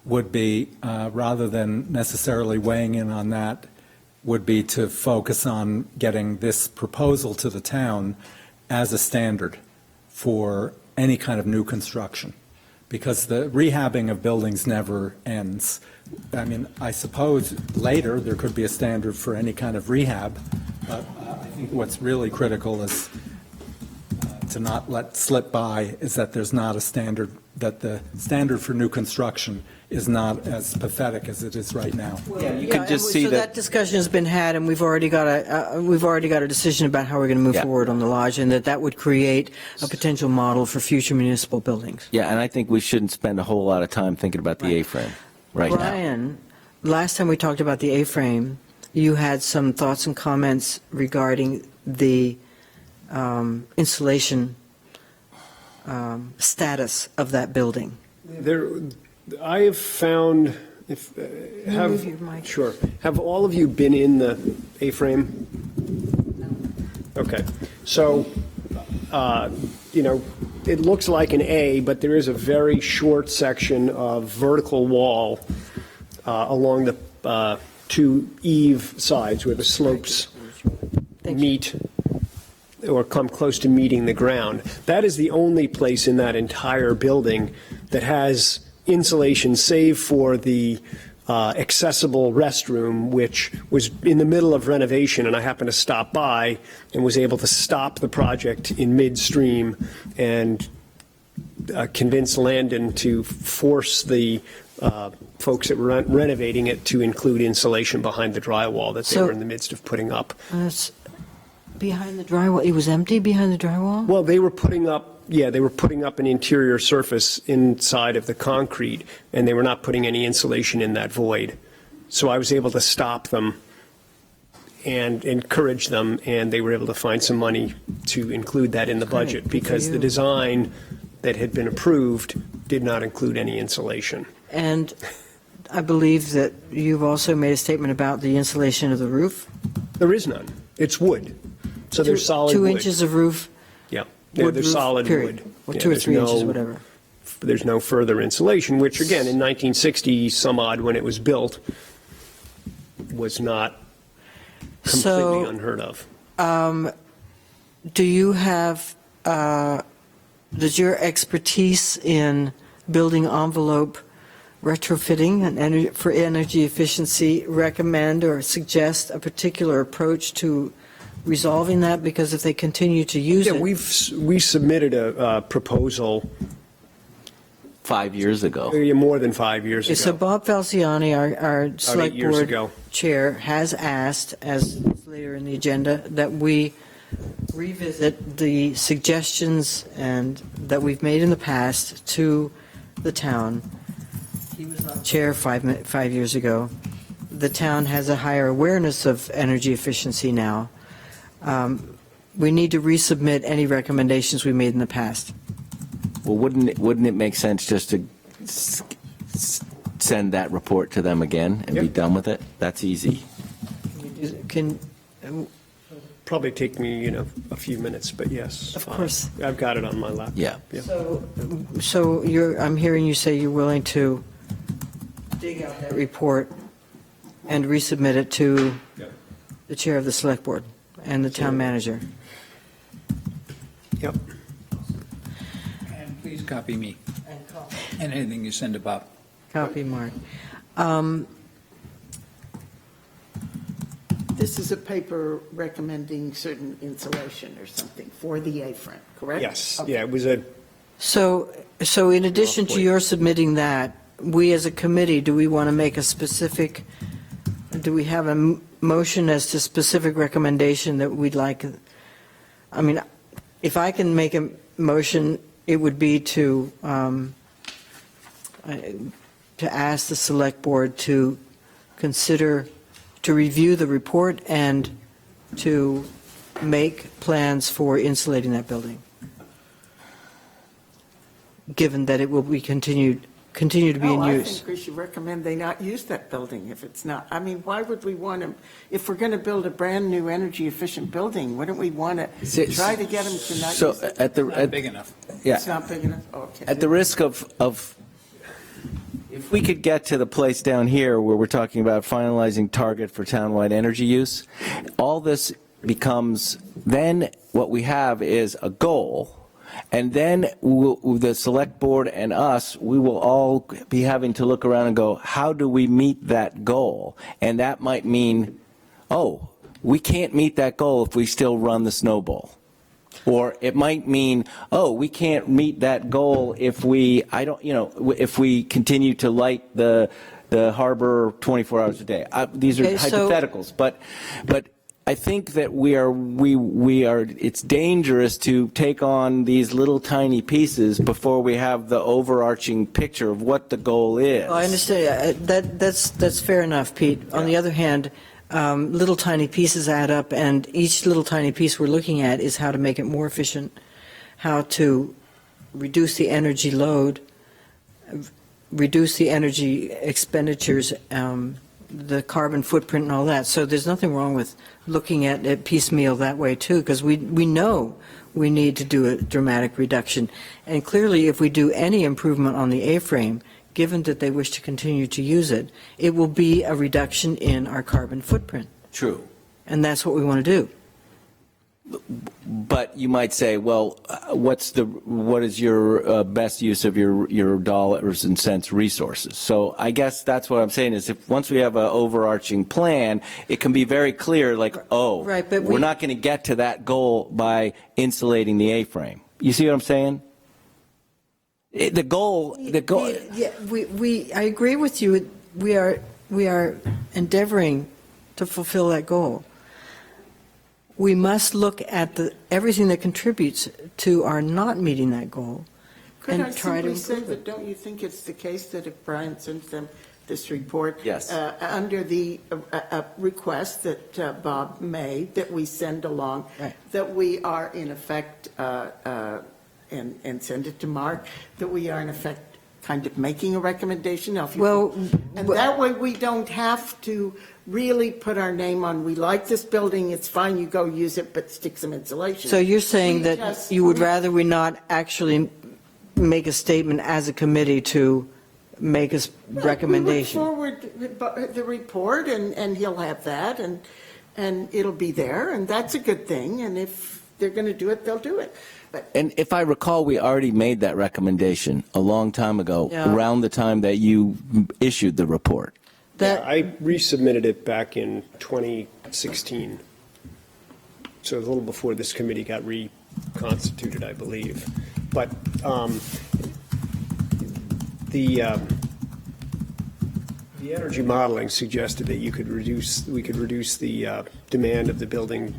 would be, rather than necessarily weighing in on that, would be to focus on getting this proposal to the town as a standard for any kind of new construction, because the rehabbing of buildings never ends. I mean, I suppose later there could be a standard for any kind of rehab, but I think what's really critical is to not let slip by is that there's not a standard, that the standard for new construction is not as pathetic as it is right now. You could just see so that discussion has been had, and we've already got a decision about how we're going to move forward on the lodge, and that would create a potential model for future municipal buildings. Yeah, and I think we shouldn't spend a whole lot of time thinking about the A-frame right now. Brian, last time we talked about the A-frame, you had some thoughts and comments regarding the insulation status of that building. I have found, move your mic? Sure. Have all of you been in the A-frame? Okay. So, it looks like an A, but there is a very short section of vertical wall along the two eave sides where the slopes meet or come close to meeting the ground. That is the only place in that entire building that has insulation, save for the accessible restroom, which was in the middle of renovation, and I happened to stop by and was able to stop the project in midstream and convince Landon to force the folks that were renovating it to include insulation behind the drywall that they were in the midst of putting up. Behind the drywall, it was empty behind the drywall? Well, they were putting up an interior surface inside of the concrete, and they were not putting any insulation in that void. So I was able to stop them and encourage them, and they were able to find some money to include that in the budget, because the design that had been approved did not include any insulation. And I believe that you've also made a statement about the insulation of the roof? There is none. It's wood. So there's solid wood. 2 inches of roof? Yeah. Wood There's roof, solid period. wood. Or Yeah, 2 or there's 3 inches, no- whatever. There's no further insulation, which again, in 1960 some odd when it was built, was not completely unheard of. Do you have, does your expertise in building envelope retrofitting and for energy efficiency recommend or suggest a particular approach to resolving that? Because if they continue to use it. We submitted a proposal 5 years ago. more than 5 years ago. So Bob Falciani, our select 8 years board ago. chair, has asked, as later in the agenda, that we revisit the suggestions that we've made in the past to the town. He was on chair 5 years ago. The town has a higher awareness of energy efficiency now. We need to resubmit any recommendations we made in the past. Well, wouldn't it make sense just to send that report to them again and be done with it? That's easy. Probably take me, a few minutes, but yes. Of course. I've got it on my laptop. Yeah. So I'm hearing you say you're willing to dig out that report and resubmit it to the chair of the select board and the town manager. Yep. And please copy me and anything you send about. Copy, Mark. This is a paper recommending certain insulation or something for the A-frame, correct? Yes, Okay. yeah, it was a, So in addition to your submitting that, we as a committee, do we want to make a specific, do we have a motion as to specific recommendation that we'd like? I mean, if I can make a motion, it would be to ask the select board to consider, to review the report and to make plans for insulating that building, given that it will be continue to be in I use. think we should recommend they not use that building if it's not. I mean, why would we want to, if we're going to build a brand-new energy-efficient building, wouldn't we want to try to get them to not So use it? Not big enough. It's not big enough? Okay. At the risk of, if we could get to the place down here where we're talking about finalizing target for townwide energy use, all this becomes, then what we have is a goal, and then the select board and us, we will all be having to look around and go, how do we meet that goal? And that might mean, oh, we can't meet that goal if we still run the snowball. Or it might mean, oh, we can't meet that goal if we, if we continue to light the harbor 24 hours a day. These are Okay, so- hypotheticals, but I think that we are, it's dangerous to take on these little tiny pieces before we have the overarching picture of what the goal is. Well, I understand. That's fair enough, Pete. On the other hand, little tiny pieces add up, and each little tiny piece we're looking at is how to make it more efficient, how to reduce the energy load, reduce the energy expenditures, the carbon footprint and all that. So there's nothing wrong with looking at it piecemeal that way too, because we know we need to do a dramatic reduction. And clearly, if we do any improvement on the A-frame, given that they wish to continue to use it, it will be a reduction in our carbon footprint. True. And that's what we want to do. But you might say, well, what is your best use of your dollars and cents resources? So I guess that's what I'm saying is if once we have an overarching plan, it can be very clear, like, oh, right, but we're not going to get to that goal by insulating the A-frame. You see what I'm saying? The goal. Yeah, I agree with you. We are endeavoring to fulfill that goal. We must look at everything that contributes to our not meeting that goal Could and I try to simply say improve that, it. don't you think it's the case that if Brian sends them this report? Yes. Under the request that Bob made, that we send along, Right. that we are in effect, and send it to Mark, that we are in effect kind of making a recommendation? Now, if you- Well, And that way we don't have to really put our name on, we like this building, it's fine, you go use it, but stick some insulation. so you're saying We that just- you would rather we not actually make a statement as a committee to make a recommendation? We look forward the report, and he'll have that, and it'll be there, and that's a good thing, and if they're going to do it, they'll do it. But And if I recall, we already made that recommendation a long time ago, Yeah. around the time that you issued the report. That- I resubmitted it back in 2016. So a little before this committee got reconstituted, I believe. But the energy modeling suggested that we could reduce the demand of the building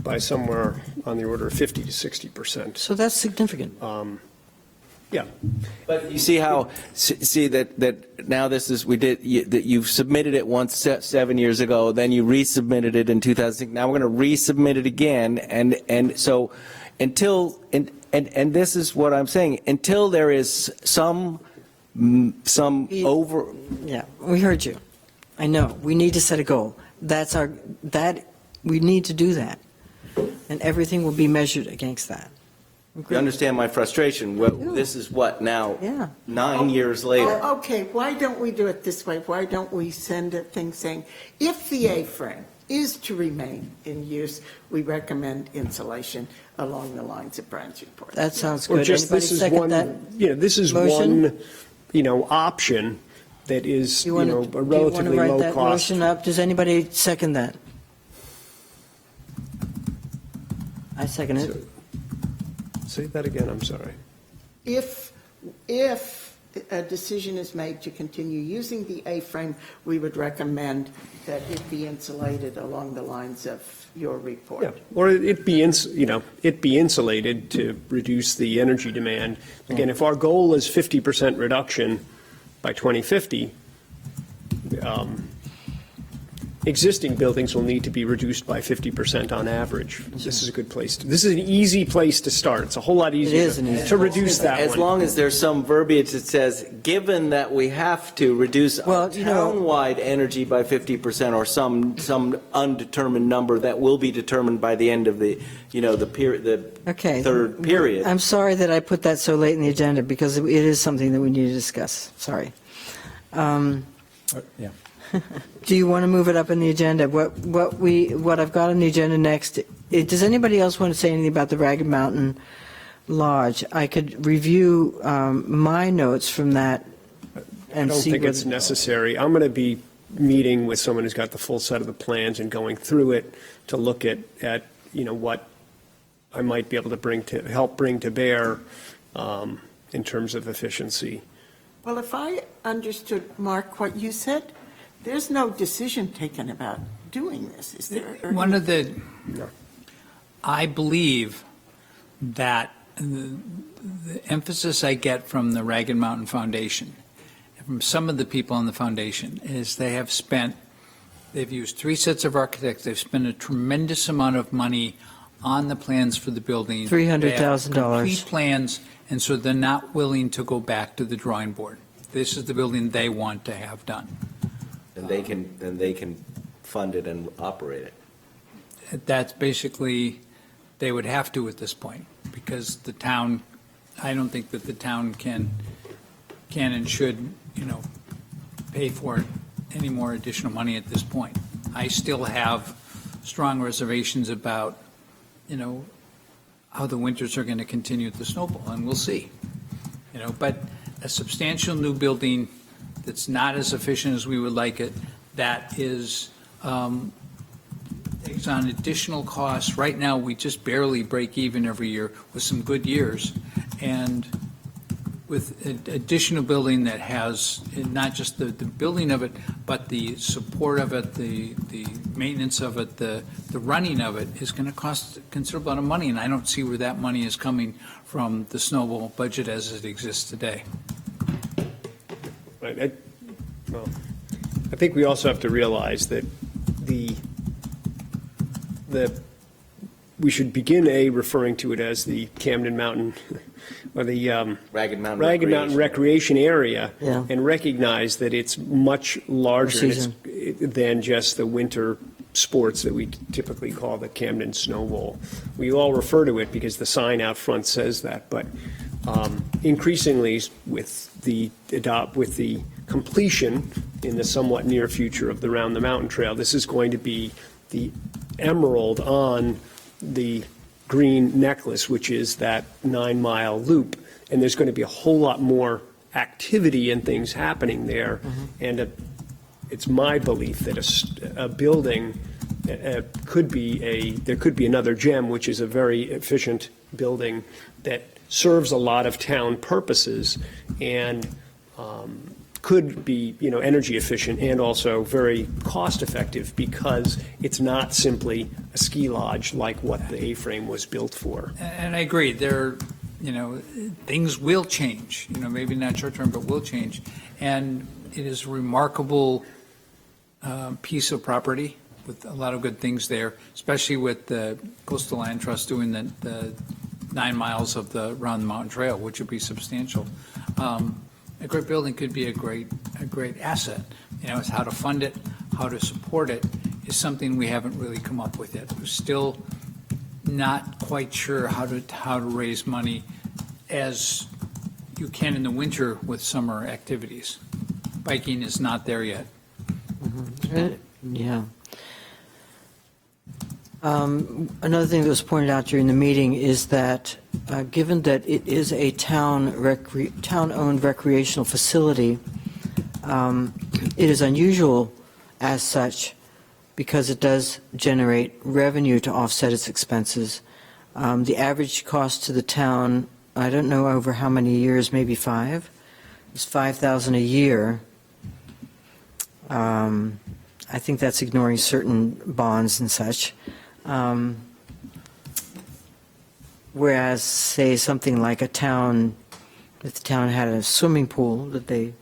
by somewhere on the order of 50 to 60%. So that's significant. Yeah. But you see how, see that now this is, that you've submitted it once 7 years ago, then you resubmitted it in 2006, now we're going to resubmit it again, and so until, and this is what I'm saying, until there is some over. Yeah, we heard you. I know. We need to set a goal. We need to do that. And everything will be measured against that. You understand my frustration. This is what now, Yeah. 9 years later. Oh, okay, why don't we do it this way? Why don't we send a thing saying, if the A-frame is to remain in use, we recommend insulation along the lines of Brian's report. That sounds Or good. just, Anybody this is second one, that? this is motion? one, option that is, Do you want a to relatively write low that cost. motion up? Does anybody second that? I second it. Say that again, I'm sorry. If a decision is made to continue using the A-frame, we would recommend that it be insulated along the lines of your report. Yeah, or it be insulated to reduce the energy demand. Again, if our goal is 50% reduction by 2050, existing buildings will need to be reduced by 50% on average. This is a good place. This is an easy place to start. It's a whole lot easier is an easy to reduce that As one. long as there's some verbiage that says, given that we have to reduce our town-wide energy by 50% or some undetermined number that will be determined by the end of the Okay. third period. I'm sorry that I put that so late in the agenda because it is something that we need to discuss. Sorry. Yeah. Do you want to move it up in the agenda? What I've got on the agenda next, does anybody else want to say anything about the Ragged Mountain Lodge? I could review my notes from that I and don't see think it's necessary. I'm going to be meeting with someone who's got the full set of the plans and going through it to look at what I might be able to help bring to bear in terms of efficiency. Well, if I understood, Mark, what you said, there's no decision taken about doing this, is there? One of the, I believe that the emphasis I get from the Ragged Mountain Foundation, from some of the people on the foundation, is they've used 3 sets of architects, they've spent a tremendous amount of money on the plans for the building. $300,000. They have complete plans, and so they're not willing to go back to the drawing board. This is the building they want to have done. And they can fund it and operate it. That's basically, they would have to at this point, because the town, I don't think that the town can and should, pay for any more additional money at this point. I still have strong reservations about, how the winters are going to continue at the Snow Bowl, and we'll see. But a substantial new building that's not as efficient as we would like it, that is, takes on additional costs. Right now, we just barely break even every year with some good years. And with an additional building that has not just the building of it, but the support of it, the maintenance of it, the running of it is going to cost a considerable amount of money. And I don't see where that money is coming from the Snow Bowl budget as it exists today. Right. I think we also have to realize that we should begin referring to it as the Camden Mountain or the Ragged Mountain Recreation Area, Yeah. and recognize that it's much larger than just the winter sports that we typically call the Camden Snow Bowl. We all refer to it because the sign out front says that, but increasingly with the completion in the somewhat near future of the Round the Mountain Trail, this is going to be the emerald on the green necklace, which is that 9-mile loop. And there's going to be a whole lot more activity and things happening there. Mm-hmm. And it's my belief that a building there could be another gem, which is a very efficient building that serves a lot of town purposes and could be, energy efficient and also very cost effective because it's not simply a ski lodge like what the A-frame was built for. And I agree, things will change, maybe not short term, but will change. And it is a remarkable piece of property with a lot of good things there, especially with the Coastal Land Trust doing the 9 miles of the Round the Mountain Trail, which would be substantial. A great building could be a great asset. It's how to fund it, how to support it is something we haven't really come up with yet. We're still not quite sure how to raise money as you can in the winter with summer activities. Biking is not there yet. Yeah. Another thing that was pointed out during the meeting is that given that it is a town-owned recreational facility, it is unusual as such because it does generate revenue to offset its expenses. The average cost to the town, I don't know over how many years, maybe 5, is $5,000 a year. I think that's ignoring certain bonds and such. Whereas, say, something like a town, if the town had a swimming pool that they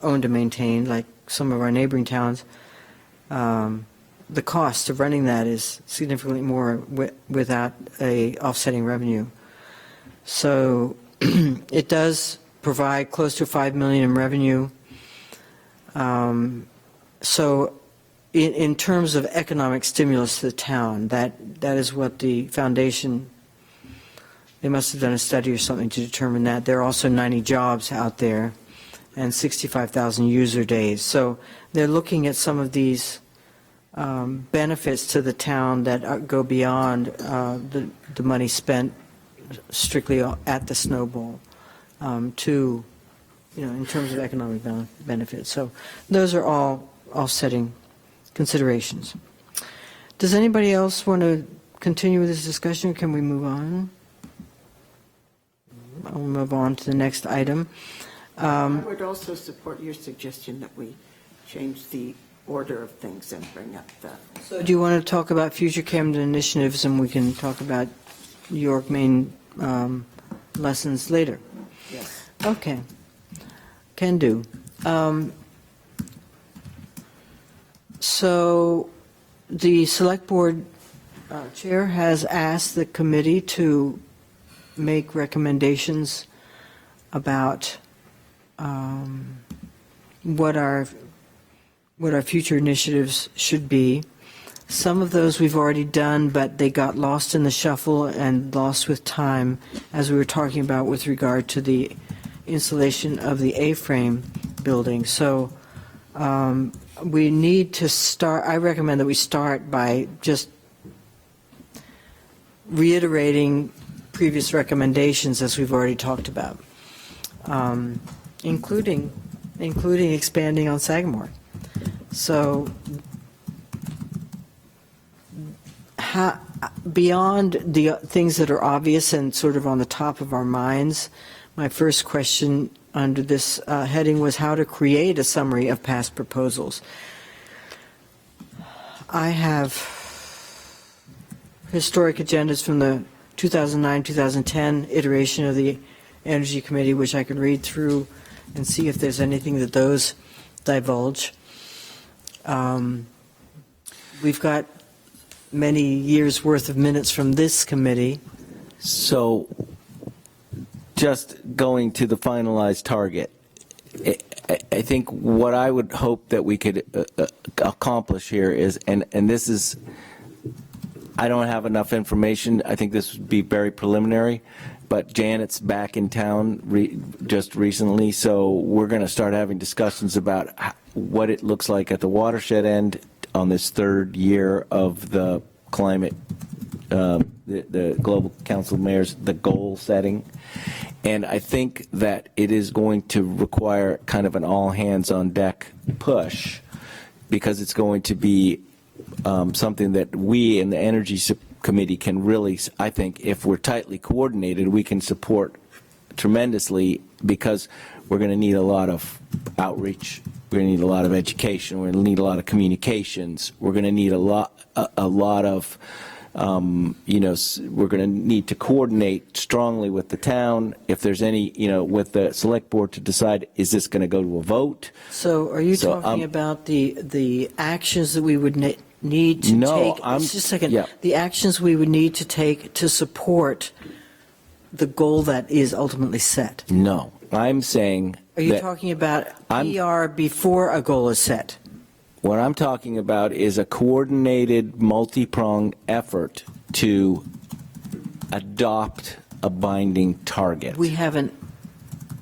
owned and maintained, like some of our neighboring towns, the cost of running that is significantly more without a offsetting revenue. So it does provide close to $5 million in revenue. So in terms of economic stimulus to the town, that is what the foundation, they must have done a study or something to determine that. There are also 90 jobs out there and 65,000 user days. So they're looking at some of these benefits to the town that go beyond the money spent strictly at the snowball to, in terms of economic benefits. So those are all offsetting considerations. Does anybody else want to continue with this discussion, or can we move on? I'll move on to the next item. I would also support your suggestion that we change the order of things and bring up the... So do you want to talk about future Camden initiatives, and we can talk about York, Maine lessons later? Yes. Okay. Can do. So the Select Board Chair has asked the committee to make recommendations about what our future initiatives should be. Some of those we've already done, but they got lost in the shuffle and lost with time, as we were talking about with regard to the installation of the A-frame building. So we need to start, I recommend that we start by just reiterating previous recommendations as we've already talked about, including expanding on Sagamore. So beyond the things that are obvious and sort of on the top of our minds, my first question under this heading was how to create a summary of past proposals. I have historic agendas from the 2009-2010 iteration of the Energy Committee, which I can read through and see if there's anything that those divulge. We've got many years' worth of minutes from this committee. So just going to the finalized target, I think what I would hope that we could accomplish here is, and this is, I don't have enough information. I think this would be very preliminary, but Janet's back in town just recently, so we're going to start having discussions about what it looks like at the watershed end on this third year of the climate, the Global Council of Mayors, the goal setting. And I think that it is going to require kind of an all-hands-on-deck push, because it's going to be something that we in the Energy Committee can really, I think, if we're tightly coordinated, we can support tremendously because we're going to need a lot of outreach. We're going to need a lot of education. We're going to need a lot of communications. We're going to need a lot of, we're going to need to coordinate strongly with the town. If there's any, with the select board to decide, is this going to go to a vote? So are you talking about the actions that we would need to take? Just a second. Yeah. The actions we would need to take to support the goal that is ultimately set? No, I'm saying. Are you talking about PR before a goal is set? What I'm talking about is a coordinated, multi-pronged effort to adopt a binding target. We haven't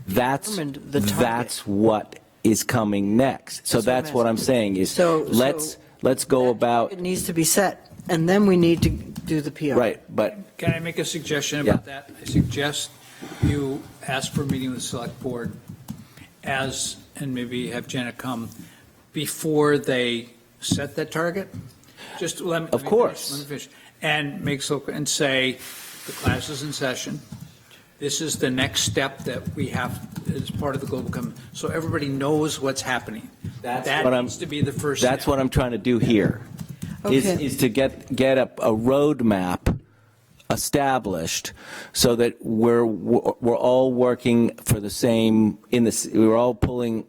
That's determined the target. That's what is coming next. So that's what I'm saying is let's go about. It needs to be set, and then we need to do the PR. Right, but Can I make a suggestion about that? I suggest you ask for a meeting with the select board and maybe have Jenna come before they set that target. Just let me finish. And and say, the class is in session. This is the next step that we have as part of the global commitment. So everybody knows what's happening. That needs to be the first step. That's what I'm trying to do here. Okay. Is to get a roadmap established so that we're all working for the same we're all pulling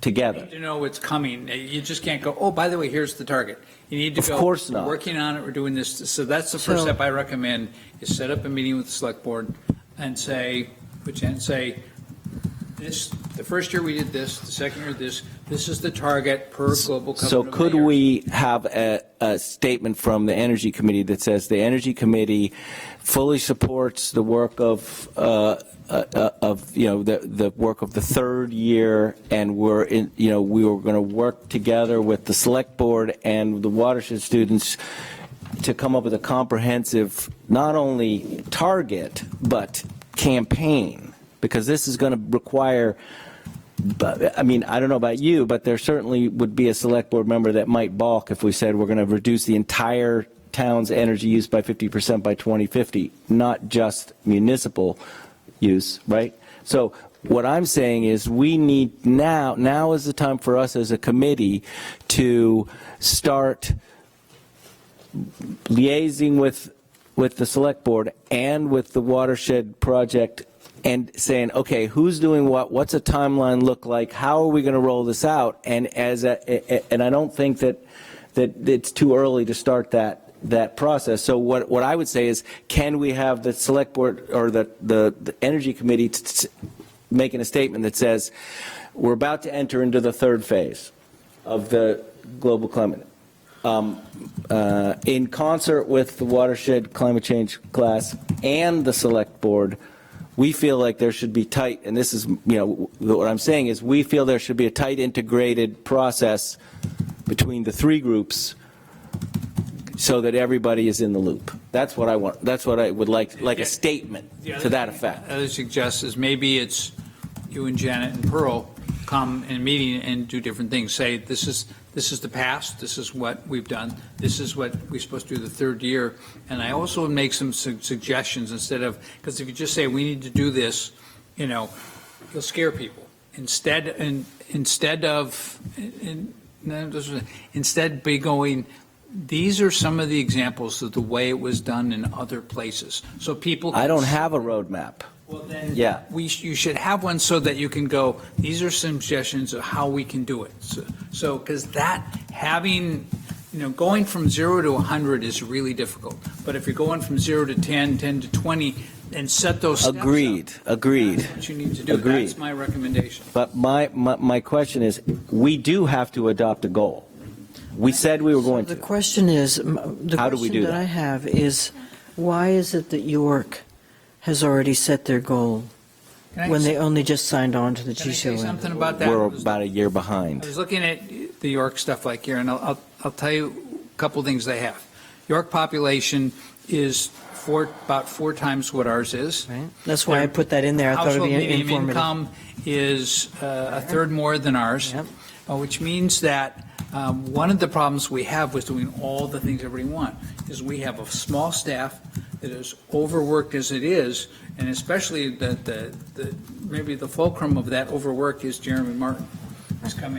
together. You need to know what's coming. You just can't go, oh, by the way, here's the target. You need to go. Of course not. We're working on it. We're doing this. So that's the first step I recommend is set up a meeting with the select board and say, this, the first year we did this, the second year this is the target per global covenant. So could we have a statement from the Energy Committee that says the Energy Committee fully supports the work of the work of the third year, and we were going to work together with the select board and the watershed students to come up with a comprehensive, not only target, but campaign, because this is going to require, I mean, I don't know about you, but there certainly would be a select board member that might balk if we said we're going to reduce the entire town's energy use by 50% by 2050, not just municipal use, right? So what I'm saying is we need now is the time for us as a committee to start liaising with the select board and with the watershed project and saying, okay, who's doing what? What's a timeline look like? How are we going to roll this out? And and I don't think that it's too early to start that process. So what I would say is, can we have the select board or the Energy Committee making a statement that says we're about to enter into the third phase of the global climate. In concert with the watershed climate change class and the select board, we feel like there should be tight, and this is, what I'm saying is we feel there should be a tight integrated process between the three groups so that everybody is in the loop. That's what I want. That's what I would like a statement to that effect. I would suggest is maybe it's you and Janet and Pearl come in a meeting and do different things. Say, this is the past, this is what we've done, this is what we're supposed to do the third year. And I also would make some suggestions instead of, because if you just say we need to do this, you'll scare people. Instead be going, these are some of the examples of the way it was done in other places. So people I don't have a roadmap. Well, then, yeah, you should have one so that you can go, these are some suggestions of how we can do it. So because going from 0 to 100 is really difficult. But if you're going from 0 to 10, 10 to 20, and set those steps Agreed. That's what you need to do. Agreed. That's my recommendation. But my question is, we do have to adopt a goal. We said we were going to. The question is, How do we do that? I have is, why is it that York has already set their goal when they only just signed on to the Can I say GCOM? something about that? We're about a year behind. I was looking at the York stuff like here, and I'll tell you a couple of things they have. York population is about four times what ours is. Right. That's why I put that in there. I thought it would be Household median informative. income is a third more than ours, Yep. Which means that one of the problems we have with doing all the things everybody wants is we have a small staff that is overworked as it is, and especially maybe the fulcrum of that overwork is Jeremy Martin.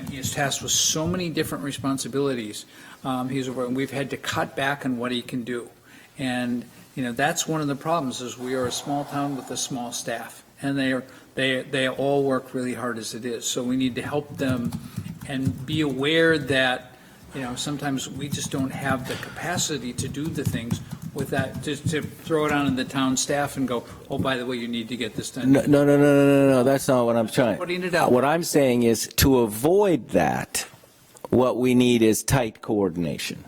He's tasked with so many different responsibilities. We've had to cut back on what he can do. And, that's one of the problems is we are a small town with a small staff. And they all work really hard as it is. So we need to help them and be aware that, sometimes we just don't have the capacity to do the things with that, just to throw it on the town staff and go, oh, by the way, you need to get this done. No, that's not what I'm trying. Putting it out. What I'm saying is to avoid that, what we need is tight coordination.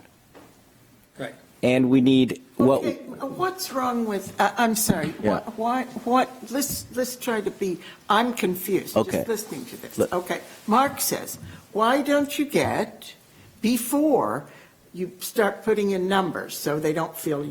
Right. And we need Okay, what's wrong with, I'm sorry, Yeah. let's try to be, I'm confused, Okay. just listening to this. Okay, Mark says, why don't you get, before you start putting in numbers, so they don't feel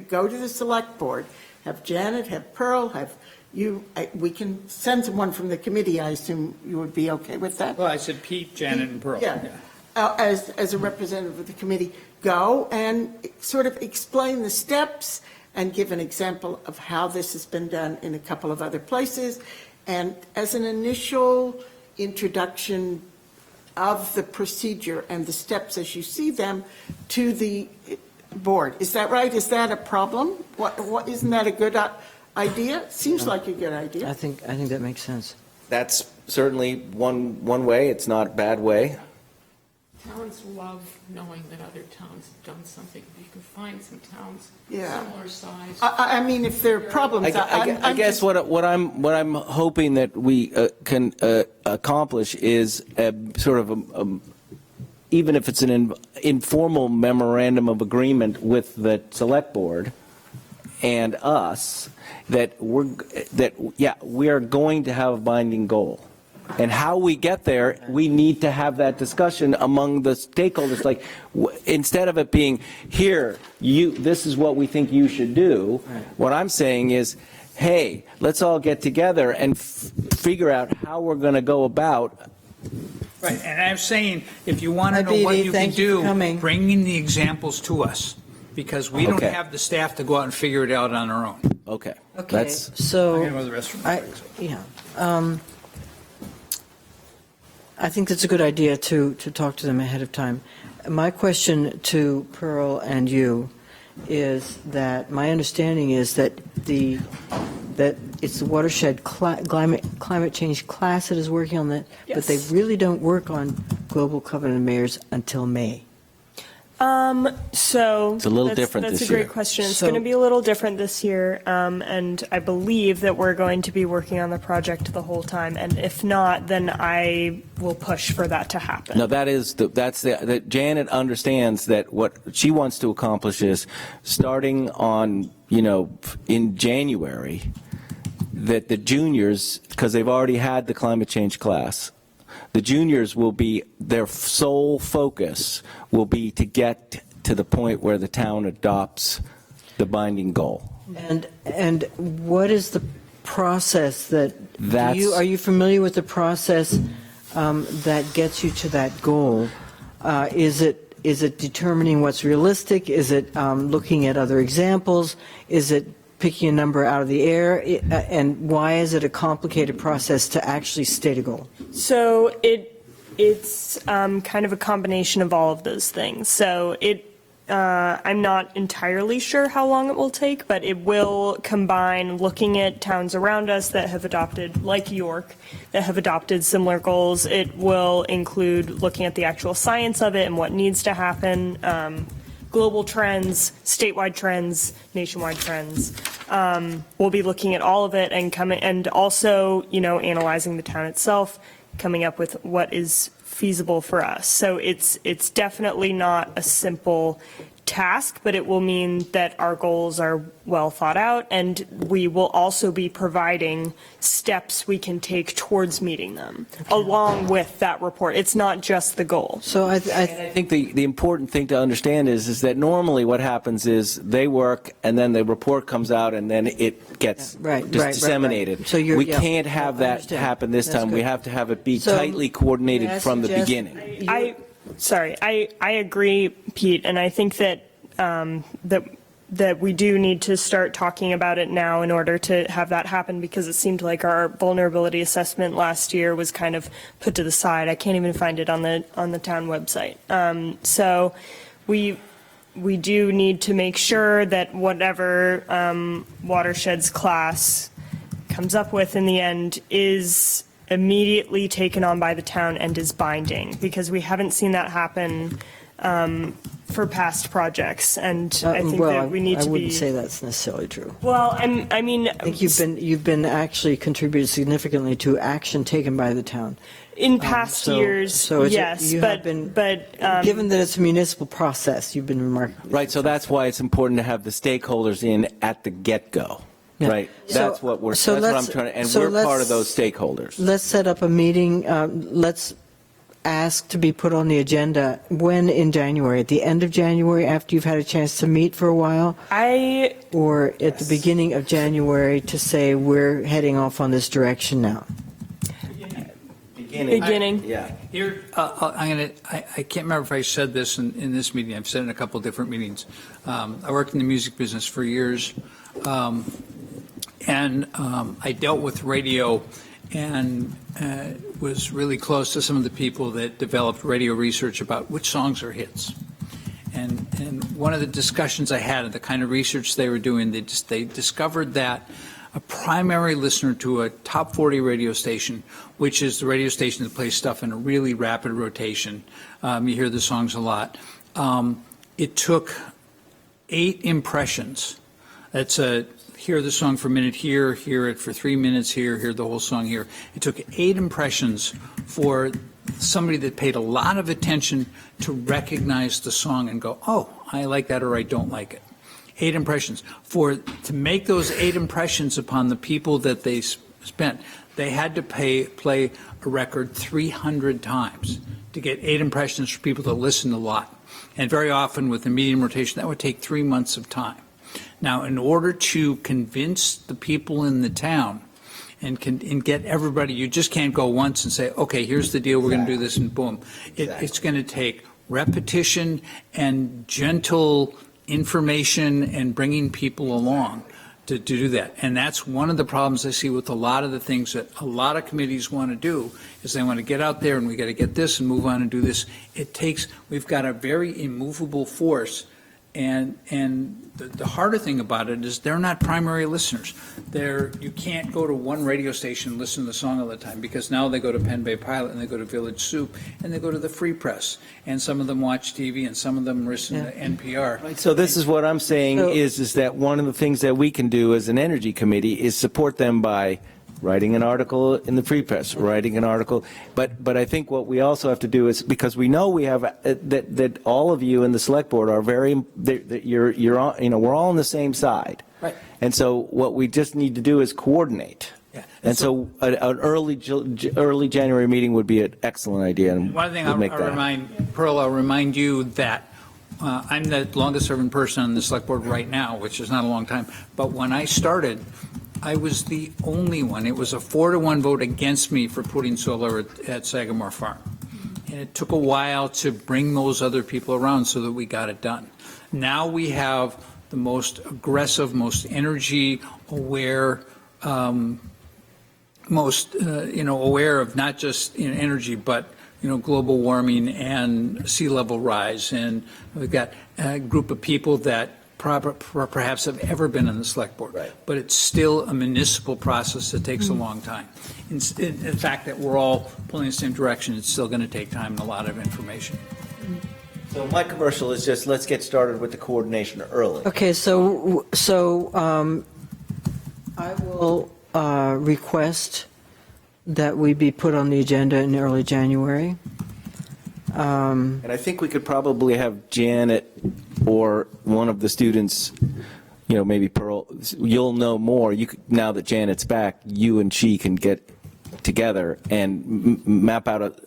go to the select board, have Janet, have Pearl, have you, we can send someone from the committee, I assume you would be okay with that? Well, I said Pete, Janet, and Pearl. Yeah. As a representative of the committee, go and sort of explain the steps and give an example of how this has been done in a couple of other places. And as an initial introduction of the procedure and the steps as you see them to the board. Is that right? Is that a problem? What isn't that a good idea? Seems like a good idea. I think that makes sense. That's certainly one way. It's not a bad way. Towns love knowing that other towns have done something. If you can find some towns Yeah. similar size. I mean, if there are problems, I guess what I'm hoping that we can accomplish is sort of even if it's an informal memorandum of agreement with the select board and us, that we are going to have a binding goal. And how we get there, we need to have that discussion among the stakeholders. Like, instead of it being, here, this is what we think you should do, what I'm saying is, hey, let's all get together and figure out how we're going to go about. Right, and I'm saying, if you want to know Abidi, what you can thank you for do, coming. bring in the examples to us, because we don't Okay. have the staff to go out and figure it out on our own. Okay. Okay, I'm so, going to go to the restroom. I think it's a good idea to talk to them ahead of time. My question to Pearl and you is that my understanding is that it's the watershed climate change class that is working on that, but they Yes. really don't work on global covenant of mayors until May. So It's a little different that's this a great year. question. It's So- going to be a little different this year, and I believe that we're going to be working on the project the whole time. And if not, then I will push for that to happen. No, that Janet understands that what she wants to accomplish is starting on, in January, that the juniors, because they've already had the climate change class, the juniors will be, their sole focus will be to get to the point where the town adopts the binding goal. And what is the process are you familiar with the process that gets you to that goal? Is it determining what's realistic? Is it looking at other examples? Is it picking a number out of the air? And why is it a complicated process to actually state a goal? So it's kind of a combination of all of those things. So I'm not entirely sure how long it will take, but it will combine looking at towns around us that have adopted, like York, that have adopted similar goals. It will include looking at the actual science of it and what needs to happen, global trends, statewide trends, nationwide trends. We'll be looking at all of it and also, analyzing the town itself, coming up with what is feasible for us. So it's definitely not a simple task, but it will mean that our goals are well thought out, and we will also be providing steps we can take towards meeting them, along with that report. It's not just the goal. So I think the important thing to understand is that normally what happens is they work and then the report comes out and then it gets disseminated. So we can't have that understand. happen this That's time. good. We have to have it be So, tightly coordinated may I from the suggest- beginning. I agree, Pete, and I think that that we do need to start talking about it now in order to have that happen, because it seemed like our vulnerability assessment last year was kind of put to the side. I can't even find it on the town website. So we do need to make sure that whatever watersheds class comes up with in the end is immediately taken on by the town and is binding, because we haven't seen that happen for past projects, and I think that we need to be. I wouldn't say that's necessarily true. Well, I mean, I think you've been actually contributed significantly to action taken by the town. in past years, so yes, you have but been, but given that it's a municipal process, you've been remarkable. Right, so that's why it's important to have the stakeholders in at the get-go. Yeah. Right, So- that's what we're, so that's what I'm let's- trying to, and so we're part let's- of those stakeholders. Let's set up a meeting. Let's ask to be put on the agenda. When in January? At the end of January, after you've had a chance to meet for a while? Or at the beginning of January to say we're heading off on this direction now? beginning. Yeah. Here, I can't remember if I said this in this meeting. I've said it in a couple of different meetings. I worked in the music business for years, and I dealt with radio and was really close to some of the people that developed radio research about which songs are hits. And one of the discussions I had and the kind of research they were doing, they discovered that a primary listener to a top 40 radio station, which is the radio station that plays stuff in a really rapid rotation, you hear the songs a lot, it took 8 impressions. That's hear the song for a minute here, hear it for 3 minutes here, hear the whole song here. It took 8 impressions for somebody that paid a lot of attention to recognize the song and go, oh, I like that or I don't like it. 8 impressions. To make those 8 impressions upon the people that they spent, they had to play a record 300 times to get 8 impressions for people to listen a lot. And very often with a medium rotation, that would take 3 months of time. Now, in order to convince the people in the town and get everybody, you just can't go once and say, okay, here's the deal, we're going to do this, and boom. It's going to take repetition and gentle information and bringing people along to do that. And that's one of the problems I see with a lot of the things that a lot of committees want to do, is they want to get out there and we got to get this and move on and do this. We've got a very immovable force. And the harder thing about it is they're not primary listeners. You can't go to one radio station and listen to the song all the time, because now they go to Penn Bay Pilot and they go to Village Soup and they go to the Free Press, and some of them watch TV and some of them listen to NPR. Right, so this is what I'm saying is that one of the things that we can do as an energy committee is support them by writing an article in the Free Press, writing an article. But I think what we also have to do is, because we know we have that all of you in the select board are you're all, we're all on the same side. Right. And so what we just need to do is coordinate. Yeah. And so an early January meeting would be an excellent idea. And one thing we'll make I'll that remind Pearl, I'll remind you that I'm the longest serving person on the select board right now, which is not a long time. But when I started, I was the only one. It was a 4-1 vote against me for putting solar at Sagamore Farm. And it took a while to bring those other people around so that we got it done. Now we have the most aggressive, most energy aware, most aware of not just energy, but global warming and sea level rise. And we've got a group of people that perhaps have ever been on the select board. Right. But it's still a municipal process that takes a long time. In fact, that we're all pulling in the same direction, it's still going to take time and a lot of information. So my commercial is just, let's get started with the coordination early. Okay, so I will request that we be put on the agenda in early January. And I think we could probably have Janet or one of the students, maybe Pearl, you'll know more. Now that Janet's back, you and she can get together and map out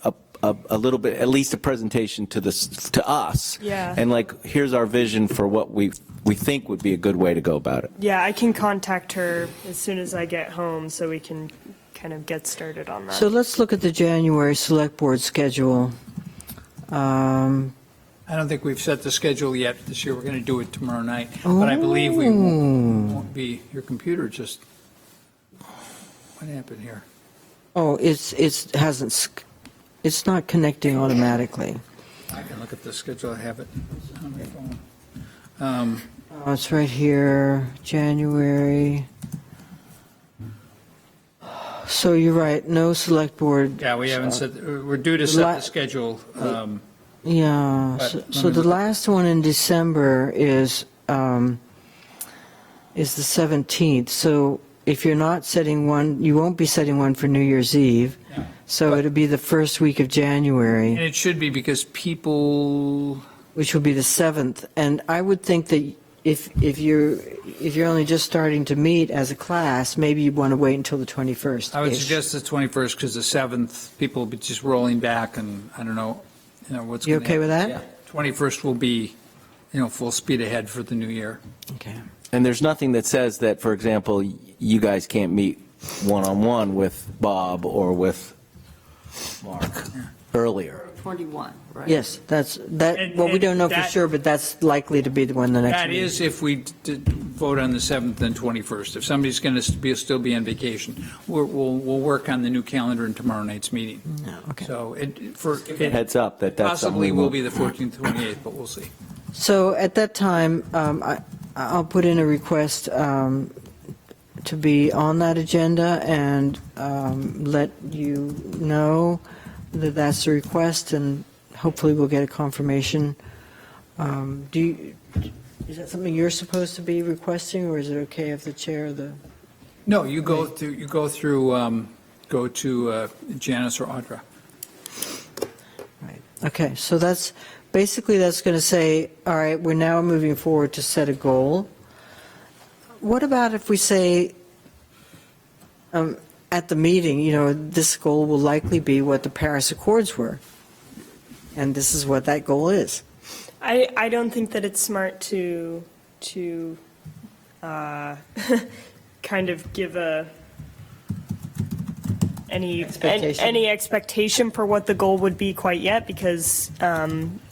a little bit, at least a presentation to us. Yeah. And here's our vision for what we think would be a good way to go about it. Yeah, I can contact her as soon as I get home so we can kind of get started on that. So let's look at the January Select Board schedule. I don't think we've set the schedule yet this year. We're going to do it tomorrow night. But I believe we won't be, your computer just, what happened here? Oh, it's not connecting automatically. I can look at the schedule. I have it on my phone. Oh, it's right here, January. So you're right, no select board. Yeah, we haven't set, we're due to set the schedule. Yeah, But so the last one in December is the 17th. So if you're not setting one, you won't be setting one for New Year's Eve. Yeah. So it'll be the first week of And January, it should be because people, which will be the 7th. And I would think that if you're only just starting to meet as a class, maybe you'd want to wait until the 21st. I would suggest the 21st because the 7th, people will be just rolling back and I don't know, what's You going to okay happen. with that? 21st will be, full speed ahead for the new year. Okay. And there's nothing that says that, for example, you guys can't meet one-on-one with Bob or with Mark earlier. 21, right? Yes, And- well, we don't know for that- sure, but that's likely to be the one the next That meeting. is if we did vote on the 7th and 21st. If somebody's going to still be on vacation, we'll work on the new calendar in tomorrow night's meeting. No, okay. So Heads up that that's something possibly we will won't- be the 14th, 28th, but we'll see. So at that time, I'll put in a request to be on that agenda and let you know that that's the request, and hopefully we'll get a confirmation. Is that something you're supposed to be requesting, or is it okay if the chair of the? No, you go to Janice or Audra. Right. Okay, so that's going to say, all right, we're now moving forward to set a goal. What about if we say, at the meeting, this goal will likely be what the Paris Accords were, and this is what that goal is. I don't think that it's smart to kind of give any expectation for what the goal would be quite yet, because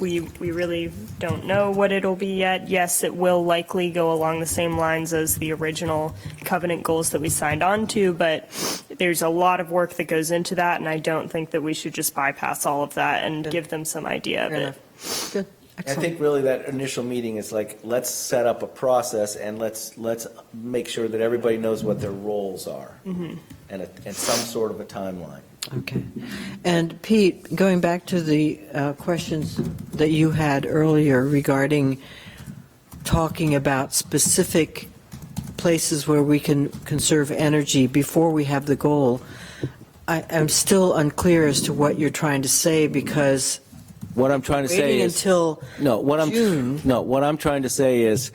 we really don't know what it'll be yet. Yes, it will likely go along the same lines as the original covenant goals that we signed on to, but there's a lot of work that goes into that, and I don't think that we should just bypass all of that and give them some idea of Fair it. enough. Good. I Excellent. think really that initial meeting is like, let's set up a process and let's make sure that everybody knows what their roles are and some sort of a timeline. Okay. And Pete, going back to the questions that you had earlier regarding talking about specific places where we can conserve energy before we have the goal, I'm still unclear as to what you're trying to say, because What I'm trying to say waiting is until June. what I'm trying to say is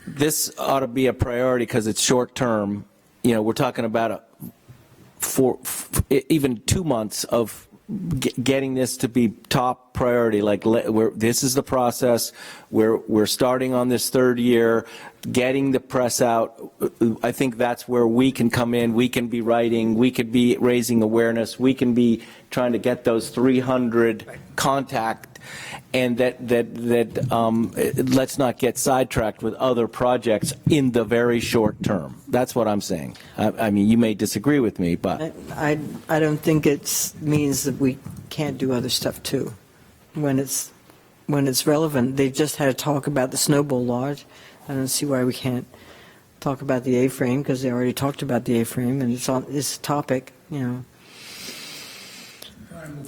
this ought to be a priority because it's short term. We're talking about even 2 months of getting this to be top priority. Like this is the process. We're starting on this third year, getting the press out. I think that's where we can come in. We can be writing. We could be raising awareness. We can be trying to get those 300 contact, and let's not get sidetracked with other projects in the very short term. That's what I'm saying. I mean, you may disagree with me, but I don't think it means that we can't do other stuff too. When it's relevant, they just had a talk about the Snowball Lodge. I don't see why we can't talk about the A-frame, because they already talked about the A-frame, and it's on this topic. Move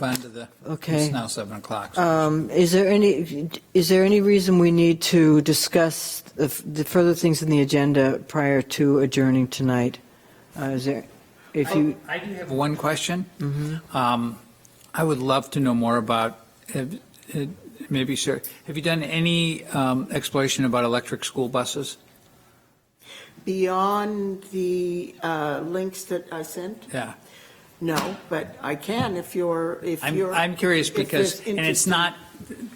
on to the. Okay. It's now 7 o'clock. So Is there any reason we need to discuss the further things in the agenda prior to adjourning tonight? Is there, if you, I do have one question. Mm-hmm. I would love to know more about, maybe, sir, have you done any exploration about electric school buses? Beyond the links that I sent? Yeah. No, but I can if you're. I'm curious if because, there's and it's interest in- not,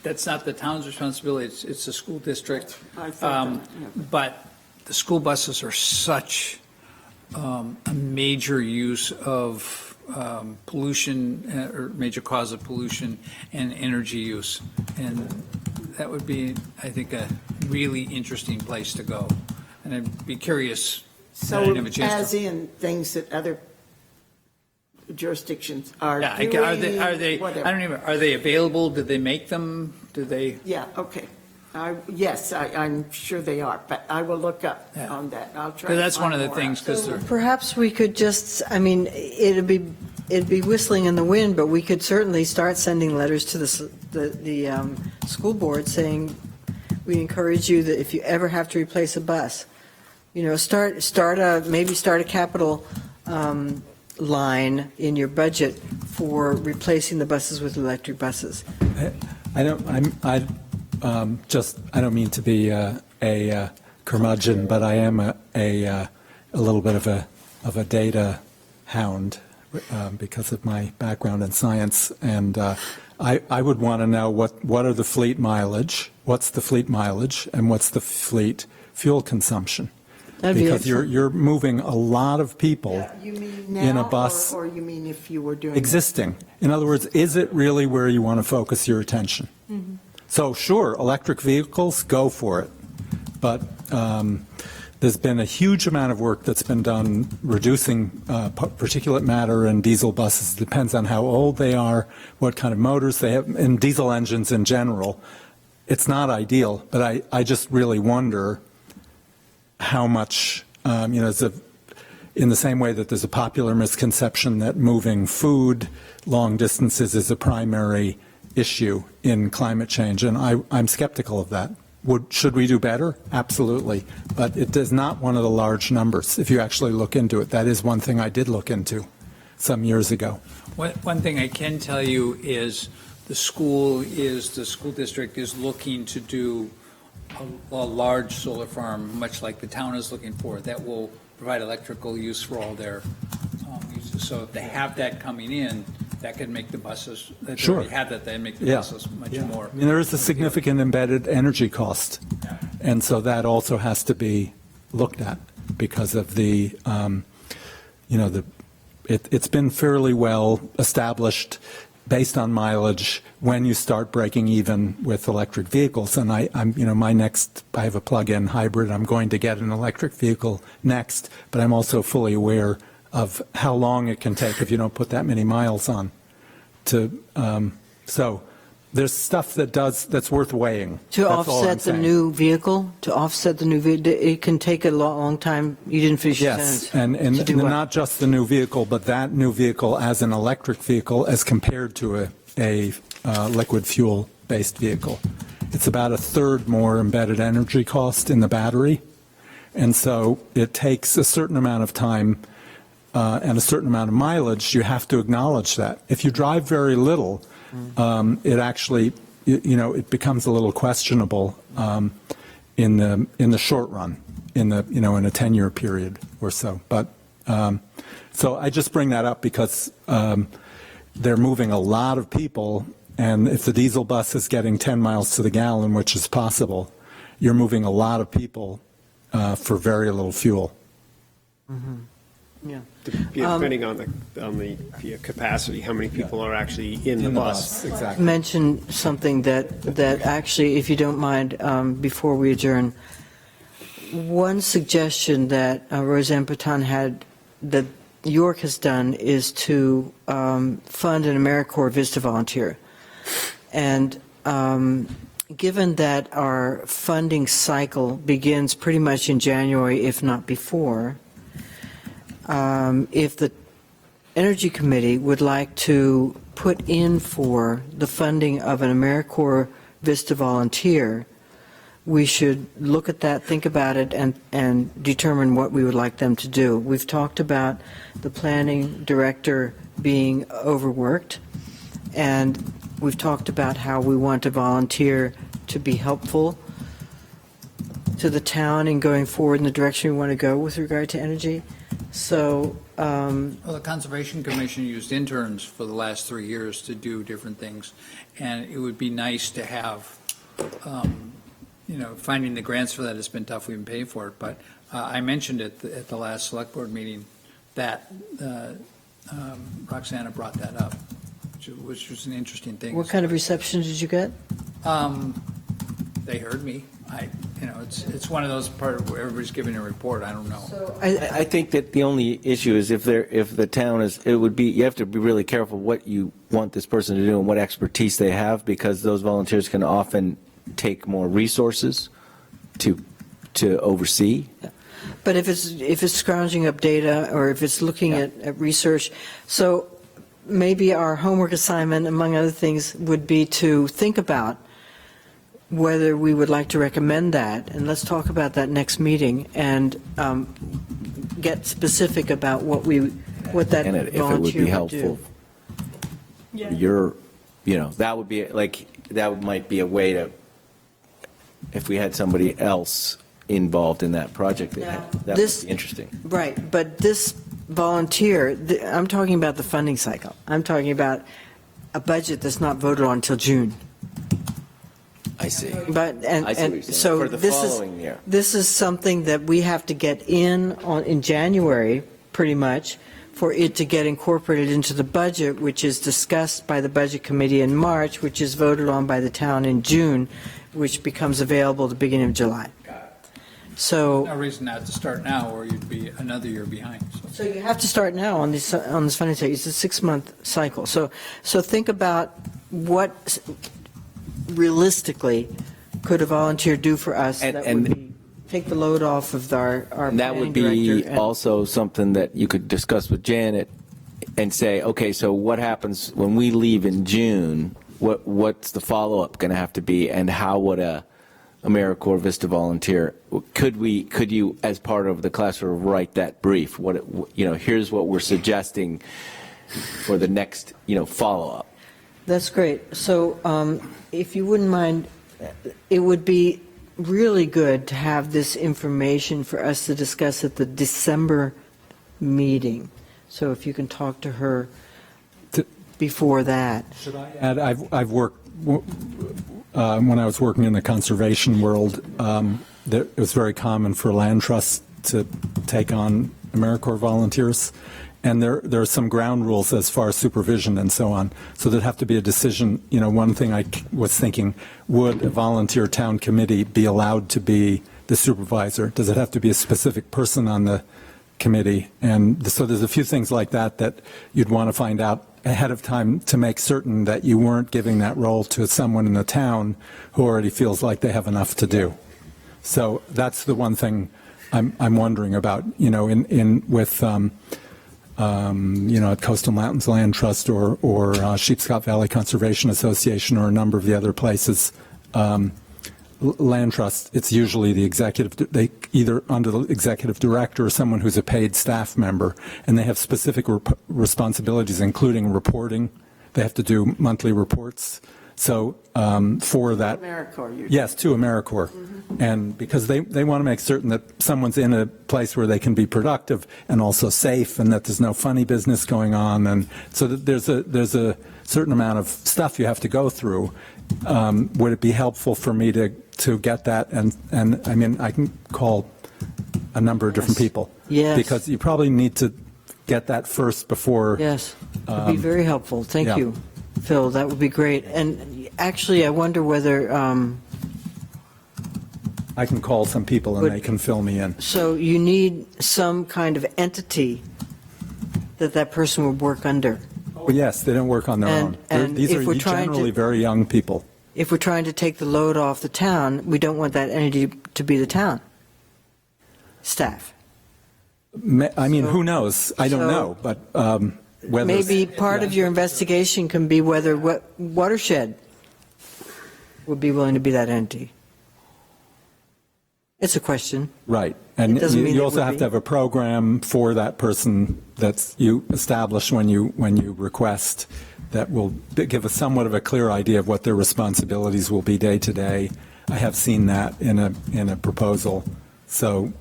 that's not the town's responsibility, it's the school district. I thought that, yeah. But the school buses are such a major use of pollution, or major cause of pollution and energy use. And that would be, I think, a really interesting place to go. And I'd be curious. I So didn't have a chance as to- in things that other jurisdictions are Yeah, doing, are they, whatever. I don't even, are they available? Did they make them? Do they? Yeah, okay. Yes, I'm sure they are, but I will look up Yeah. on that. I'll try. 'Cause to that's one find of the more things, out. 'cause they're- Perhaps we could just, I mean, it'd be whistling in the wind, but we could certainly start sending letters to the school board saying, we encourage you that if you ever have to replace a bus, maybe start a capital line in your budget for replacing the buses with electric buses. I don't mean to be a curmudgeon, but I am a little bit of a data hound because of my background in science, and I would want to know what are the fleet mileage, what's the fleet mileage, and what's the fleet fuel consumption. That'd be Because excellent. you're moving a lot of people You mean in a now, bus. or you mean if you were doing? Existing. In other words, is it really where you want to focus your attention? So sure, electric vehicles, go for it. But there's been a huge amount of work that's been done reducing particulate matter in diesel buses. It depends on how old they are, what kind of motors they have, and diesel engines in general. It's not ideal, but I just really wonder how much, in the same way that there's a popular misconception that moving food long distances is a primary issue in climate change, and I'm skeptical of that. Should we do better? Absolutely. But it is not one of the large numbers, if you actually look into it. That is one thing I did look into some years ago. One thing I can tell you is the school district is looking to do a large solar farm, much like the town is looking for, that will provide electrical use for all their uses. So if they have that coming in, that could make the buses, that they Sure. already have that, they make the Yeah. buses much more. I mean, there is a significant embedded energy cost, and so that also has to be looked at because of it's been fairly well established based on mileage when you start breaking even with electric vehicles. And I have a plug-in hybrid. I'm going to get an electric vehicle next, but I'm also fully aware of how long it can take if you don't put that many miles on. So there's stuff that's worth weighing. To That's all I'm offset the saying. new vehicle, it can take a long time. You didn't finish your Yes, sentence. and To do what? not just the new vehicle, but that new vehicle as an electric vehicle as compared to a liquid fuel-based vehicle. It's about a third more embedded energy cost in the battery, and so it takes a certain amount of time and a certain amount of mileage. You have to acknowledge that. If you drive very little, it actually, it becomes a little questionable in the short run, in a 10-year period or so. But so I just bring that up because they're moving a lot of people, and if the diesel bus is getting 10 miles to the gallon, which is possible, you're moving a lot of people for very little fuel. Yeah. Depending on the capacity, how many people are actually in the bus. Exactly. Mention something that actually, if you don't mind, before we adjourn, one suggestion that Roseanne Paton had, that York has done, is to fund an AmeriCorps Vista volunteer. And given that our funding cycle begins pretty much in January, if not before, if the Energy Committee would like to put in for the funding of an AmeriCorps Vista volunteer, we should look at that, think about it, and determine what we would like them to do. We've talked about the planning director being overworked, and we've talked about how we want to volunteer to be helpful to the town in going forward in the direction we want to go with regard to energy. So, Well, the Conservation Commission used interns for the last 3 years to do different things, and it would be nice to have, finding the grants for that has been tough. We can pay for it, but I mentioned it at the last select board meeting that Roxana brought that up, which was an interesting thing. what kind of reception did you get? they heard me. It's one of those part where everybody's giving a report. I don't know. I think that the only issue is if the town is, you have to be really careful what you want this person to do and what expertise they have, because those volunteers can often take more resources to oversee. But if it's scrounging up data, or if it's looking at research, so maybe our homework assignment, among other things, would be to think about whether we would like to recommend that, and let's talk about that next meeting, and get specific about what that And if it would volunteer be would do. helpful, that would be that might be a way to, if we had somebody else involved in that project, that would be interesting. Right, but this volunteer, I'm talking about the funding cycle. I'm talking about a budget that's not voted on until June. I see. But, I see what you're saying. so For the following year. This is something that we have to get in January, pretty much, for it to get incorporated into the budget, which is discussed by the Budget Committee in March, which is voted on by the town in June, which becomes available at the beginning of July. So, No reason not to start now, or you'd be another year behind. so you have to start now on this funding cycle. It's a 6-month cycle. So think about what realistically could a volunteer do for us that would be, take the load off of our And that would planning be director and- also something that you could discuss with Janet and say, okay, so what happens when we leave in June? What's the follow-up going to have to be, and how would a AmeriCorps Vista volunteer, could you, as part of the class, sort of write that brief? Here's what we're suggesting for the next, follow-up. That's great. So if you wouldn't mind, it would be really good to have this information for us to discuss at the December meeting. So if you can talk to her before that. Should I add, I've worked, when I was working in the conservation world, it was very common for land trusts to take on AmeriCorps volunteers. And there are some ground rules as far as supervision and so on. So there'd have to be a decision. One thing I was thinking, would a volunteer town committee be allowed to be the supervisor? Does it have to be a specific person on the committee? And so there's a few things like that you'd want to find out ahead of time to make certain that you weren't giving that role to someone in the town who already feels like they have enough to do. So that's the one thing I'm wondering about, at Coastal Mountains Land Trust or Sheepscot Valley Conservation Association or a number of the other places, land trust, it's usually the executive, they either under the executive director or someone who's a paid staff member, and they have specific responsibilities, including reporting. They have to do monthly reports. So for that, AmeriCorps, yes, to AmeriCorps. And because they want to make certain that someone's in a place where they can be productive and also safe, and that there's no funny business going on. And so that there's a certain amount of stuff you have to go through. Would it be helpful for me to get that? And I mean, I can call a number of different people. Yes. Because you probably need to get that first before. Yes, it would be very helpful. Thank you, Phil. That would be great. And actually, I wonder whether, I can call some people and they can fill me in. so you need some kind of entity that person would work under. Oh, yes, they don't work on their And- own. and These if are we're trying to- generally very young people. If we're trying to take the load off the town, we don't want that entity to be the town staff. I mean, So- who knows? I don't so- know, but whether. Maybe part of your investigation can be whether Watershed would be willing to be that entity. It's a question. Right. And It doesn't mean you it also would have be. to have a program for that person that's you establish when you request that will give us somewhat of a clear idea of what their responsibilities will be day to day. I have seen that in a proposal. So,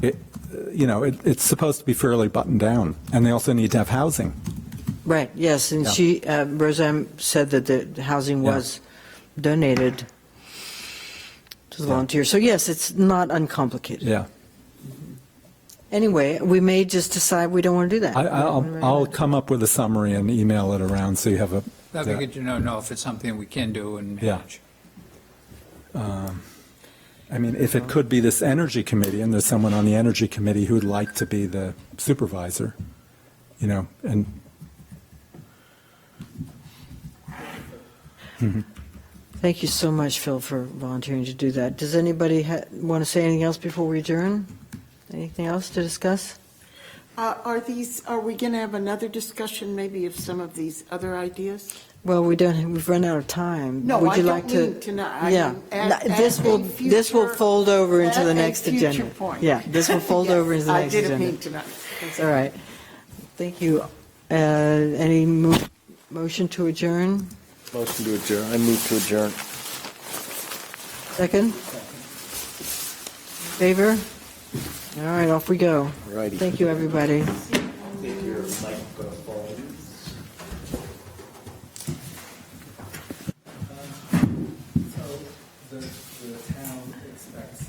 it's supposed to be fairly buttoned down. And they also need to have housing. Right, yes, and Yeah. Roseanne said that the housing was donated to the volunteers. So yes, it's not uncomplicated. Yeah. Anyway, we may just decide we don't want to do that. I'll come up with a summary and email it around so you have a. That'd be good to know if it's something we can do and Yeah. manage. I mean, if it could be this energy committee, and there's someone on the energy committee who'd like to be the supervisor, you know, and. Thank you so much, Phil, for volunteering to do that. Does anybody want to say anything else before we adjourn? Anything else to discuss? Are we going to have another discussion maybe of some of these other ideas? Well, we've run out of time. No, Would I you don't like to? mean tonight. I Yeah, mean, at this will a fold over into at the a next future agenda. point. Yeah, this will fold Yes, over into the next I agenda. didn't mean tonight. All right. Thank you. Any motion to adjourn? Motion to adjourn. I move to adjourn. Second? Favor? All right, off we go. Righty. Thank you, everybody. The town expects